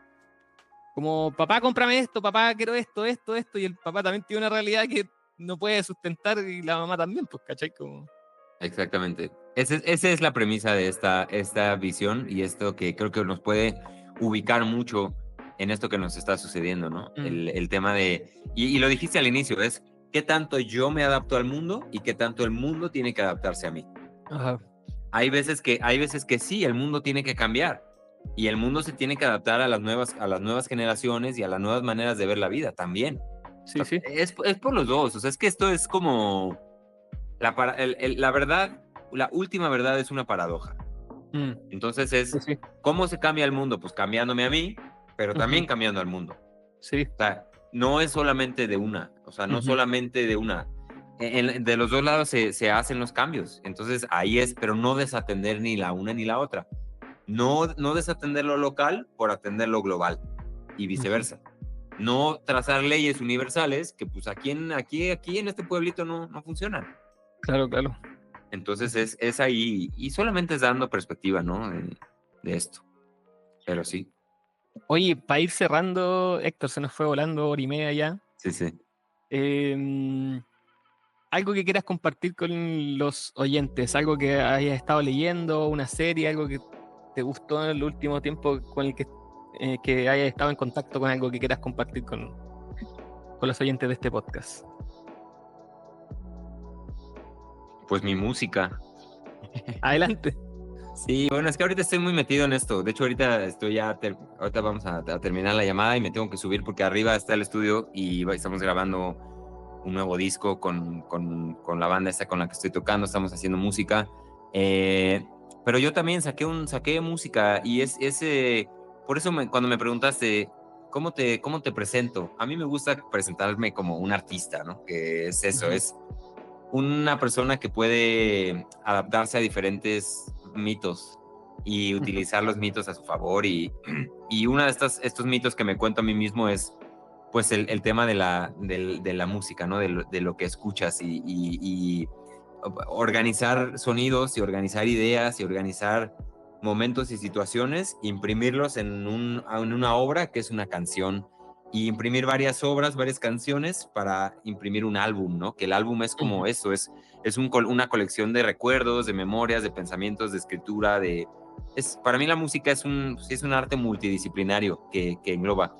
Como, papá, cómprame esto, papá, quiero esto, y el papá también tiene una realidad que no puede sustentar, y la mamá también, pues, ¿cachai? Como... Exactamente. Esa es la premisa de esta visión, y esto que creo que nos puede ubicar mucho en esto que nos está sucediendo, ¿no? El tema de, y lo dijiste al inicio, es qué tanto yo me adapto al mundo y qué tanto el mundo tiene que adaptarse a mí. Hay veces que sí, el mundo tiene que cambiar, y el mundo se tiene que adaptar a las nuevas generaciones y a las nuevas maneras de ver la vida también. Sí, o sea, sí. Es por los dos. O sea, es que esto es como la verdad, la última verdad es una paradoja. Entonces ¿cómo se cambia el mundo? Pues cambiándome a mí, pero también cambiando al mundo. Sí. O sea, no es solamente de una, o sea, no solamente de una. De los dos lados se hacen los cambios. Entonces ahí pero no desatender ni la una ni la otra. No desatender lo local por atender lo global, y viceversa. No trazar leyes universales que pues aquí en este pueblito no funcionan. Claro. Entonces es ahí, y solamente es dando perspectiva, ¿no? De esto. Pero sí. Oye, para ir cerrando, Héctor, se nos fue volando 1 hora y media ya. Sí. Algo que quieras compartir con los oyentes, algo que hayas estado leyendo, una serie, algo que te gustó en el último tiempo, con el que hayas estado en contacto con algo que quieras compartir con los oyentes de este podcast. Pues mi música. Adelante. Sí, bueno, es que ahorita estoy muy metido en esto. De hecho, ahorita estoy ya, ahorita vamos a terminar la llamada y me tengo que subir porque arriba está el estudio y estamos grabando un nuevo disco con la banda esta con la que estoy tocando, estamos haciendo música. Eh, pero yo también saqué música y por eso cuando me preguntaste, cómo te presento? A mí me gusta presentarme como un artista, ¿no? Que es eso, Ujú. es una persona que puede adaptarse a diferentes mitos y Ujú. utilizar los mitos a su favor. Y uno de estos mitos que me cuento a mí mismo es pues el tema de la música, ¿no? De lo que escuchas y organizar sonidos y organizar ideas y organizar momentos y situaciones, imprimirlos en una obra que es una canción y imprimir varias obras, varias canciones para imprimir un álbum, ¿no? Que el álbum es como Ujú. eso, una colección de recuerdos, de memorias, de pensamientos, de escritura, para mí la música sí es un arte multidisciplinario que engloba.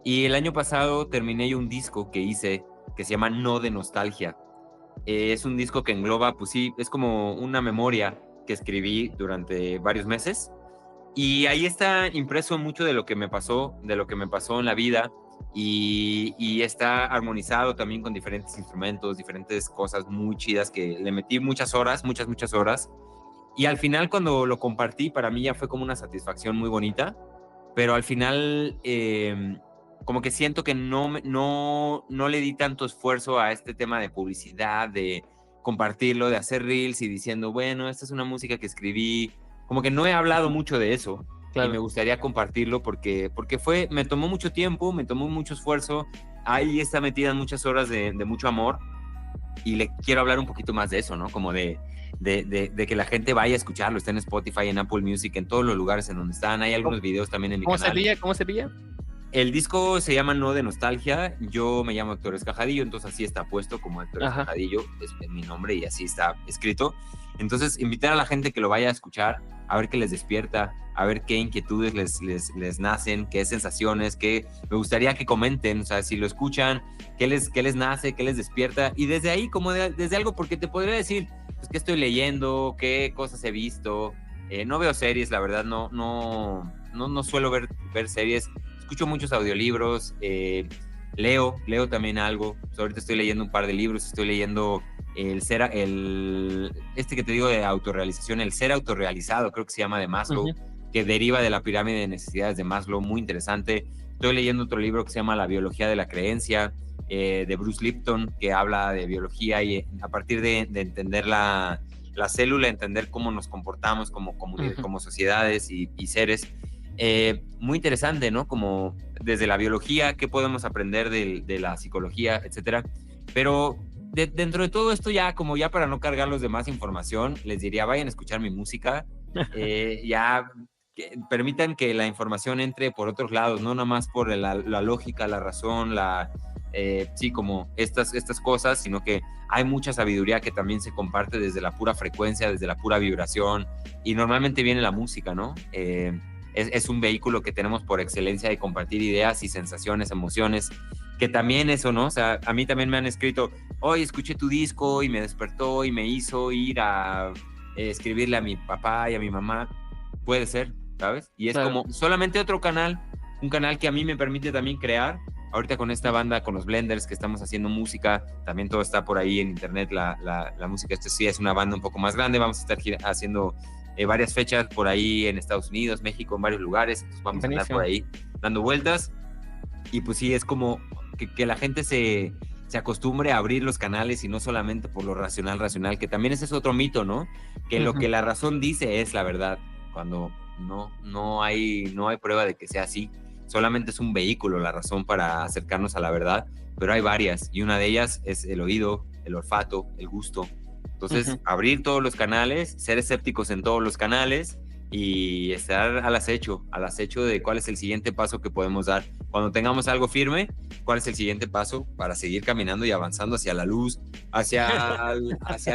Y el año pasado terminé yo un disco que hice que se llama No de Nostalgia. Es un disco que engloba, pues sí, es como una memoria que escribí durante varios meses y ahí está impreso mucho de lo que me pasó en la vida y está armonizado también con diferentes instrumentos, diferentes cosas muy chidas que le metí muchas horas, muchas horas. Y al final cuando lo compartí, para mí ya fue como una satisfacción muy bonita, pero al final como que siento que no le di tanto esfuerzo a este tema de publicidad, de compartirlo, de hacer reels y diciendo, bueno, esta es una música que escribí. Como que no he hablado Ujú. mucho de eso y me Claro. gustaría compartirlo porque me tomó mucho tiempo, me tomó mucho esfuerzo. Ahí está metida muchas horas de mucho amor y le quiero hablar un poquito más de eso, ¿no? Como de que la gente vaya a escucharlo. Está en Spotify, en Apple Music, en todos los lugares en donde están. Hay ¿Cómo, algunos videos también en mi cómo se canal. pilla? ¿Cómo se pilla? El disco se llama No de Nostalgia. Yo me llamo Héctor Escajadillo, entonces así está puesto como Héctor Ajá. Escajadillo, es mi nombre y así está escrito. Entonces, invitar a la gente que lo vaya a escuchar, a ver qué les despierta, a ver qué inquietudes les nacen, qué sensaciones, me gustaría que comenten, o sea, si lo escuchan, qué les nace, qué les despierta. Y desde ahí, desde algo, porque te podría decir, pues, qué estoy leyendo, qué cosas he visto. No veo series, la verdad, no suelo ver series. Escucho muchos audiolibros, leo también algo. Pues ahorita estoy leyendo un par de libros, estoy leyendo este que te digo de autorrealización, el ser autorrealizado, creo que se llama, de Maslow, Ujú. que deriva de la pirámide de necesidades de Maslow, muy interesante. Estoy leyendo otro libro que se llama La biología de la creencia, de Bruce Lipton, que habla de biología y a partir de entender la célula, entender cómo nos comportamos Ujú. como sociedades y seres. Muy interesante, ¿no? Como desde la biología, qué podemos aprender de la psicología, etcétera. Pero dentro de todo esto, ya para no cargarlos de más información, les diría, vayan a escuchar mi música, ya permitan que la información entre por otros lados, no nada más por la lógica, la razón, sí, como estas cosas, sino que hay mucha sabiduría que también se comparte desde la pura frecuencia, desde la pura vibración, y normalmente viene la música, ¿no? Es un vehículo que tenemos por excelencia de compartir ideas y sensaciones, emociones, que también eso, ¿no? O sea, a mí también me han escrito, hoy escuché tu disco y me despertó y me hizo ir a escribirle a mi papá y a mi mamá. Puede ser, ¿sabes? Y es Claro. como solamente otro canal, un canal que a mí me permite también crear. Ahorita con esta banda, con los Blenders, que estamos haciendo música, también todo está por ahí en internet, la música. Esto sí es una banda un poco más grande, vamos a estar haciendo varias fechas por ahí en Estados Unidos, México, en varios lugares, entonces vamos a andar por Buenísimo. ahí dando vueltas y pues sí, es como que la gente se acostumbre a abrir los canales y no solamente por lo racional, que también ese es otro mito, ¿no? Que lo Ujú. que la razón dice es la verdad, cuando no hay prueba de que sea así, solamente es un vehículo la razón para acercarnos a la verdad, pero hay varias y una de ellas es el oído, el olfato, el gusto. Entonces, Ujú. abrir todos los canales, ser escépticos en todos los canales y estar al acecho de cuál es el siguiente paso que podemos dar. Cuando tengamos algo firme, cuál es el siguiente paso para seguir caminando y avanzando hacia la luz, hacia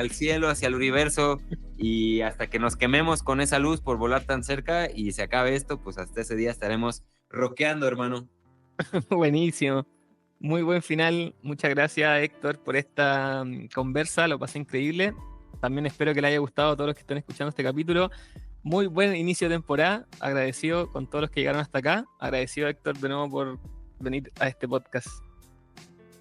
el cielo, hacia el universo, y hasta que nos quememos con esa luz por volar tan cerca y se acabe esto, pues hasta ese día estaremos rockeando, hermano. Buenísimo. Muy buen final. Muchas gracias, Héctor, por esta conversa. Lo pasé increíble. También espero que le haya gustado a todos los que están escuchando este capítulo. muy buen inicio de temporada. Agradecido con todos los que llegaron hasta acá. Agradecido, Héctor, de nuevo por venir a este podcast.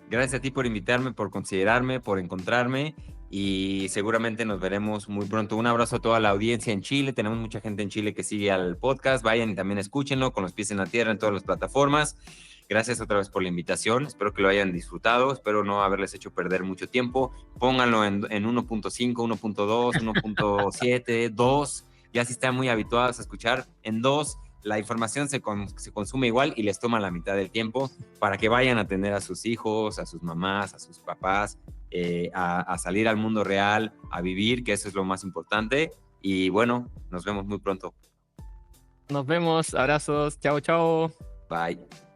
Gracias a ti por invitarme, por considerarme, por encontrarme y seguramente nos veremos muy pronto. Un abrazo a toda la audiencia en Chile. Tenemos mucha gente en Chile que sigue al podcast. Vayan y también escúchenlo con los pies en la tierra en todas las plataformas. Gracias otra vez por la invitación. Espero que lo hayan disfrutado. Espero no haberles hecho perder mucho tiempo. Pónganlo en 1.5, 1.2, 1.7, 2. Ya si están muy habituados a escuchar en 2, la información se consume igual y les toma la mitad del tiempo para que vayan a atender a sus hijos, a sus mamás, a sus papás, a salir al mundo real, a vivir, que eso es lo más importante. Y bueno, nos vemos muy pronto. Nos vemos, abrazos, chao, chao. Bye.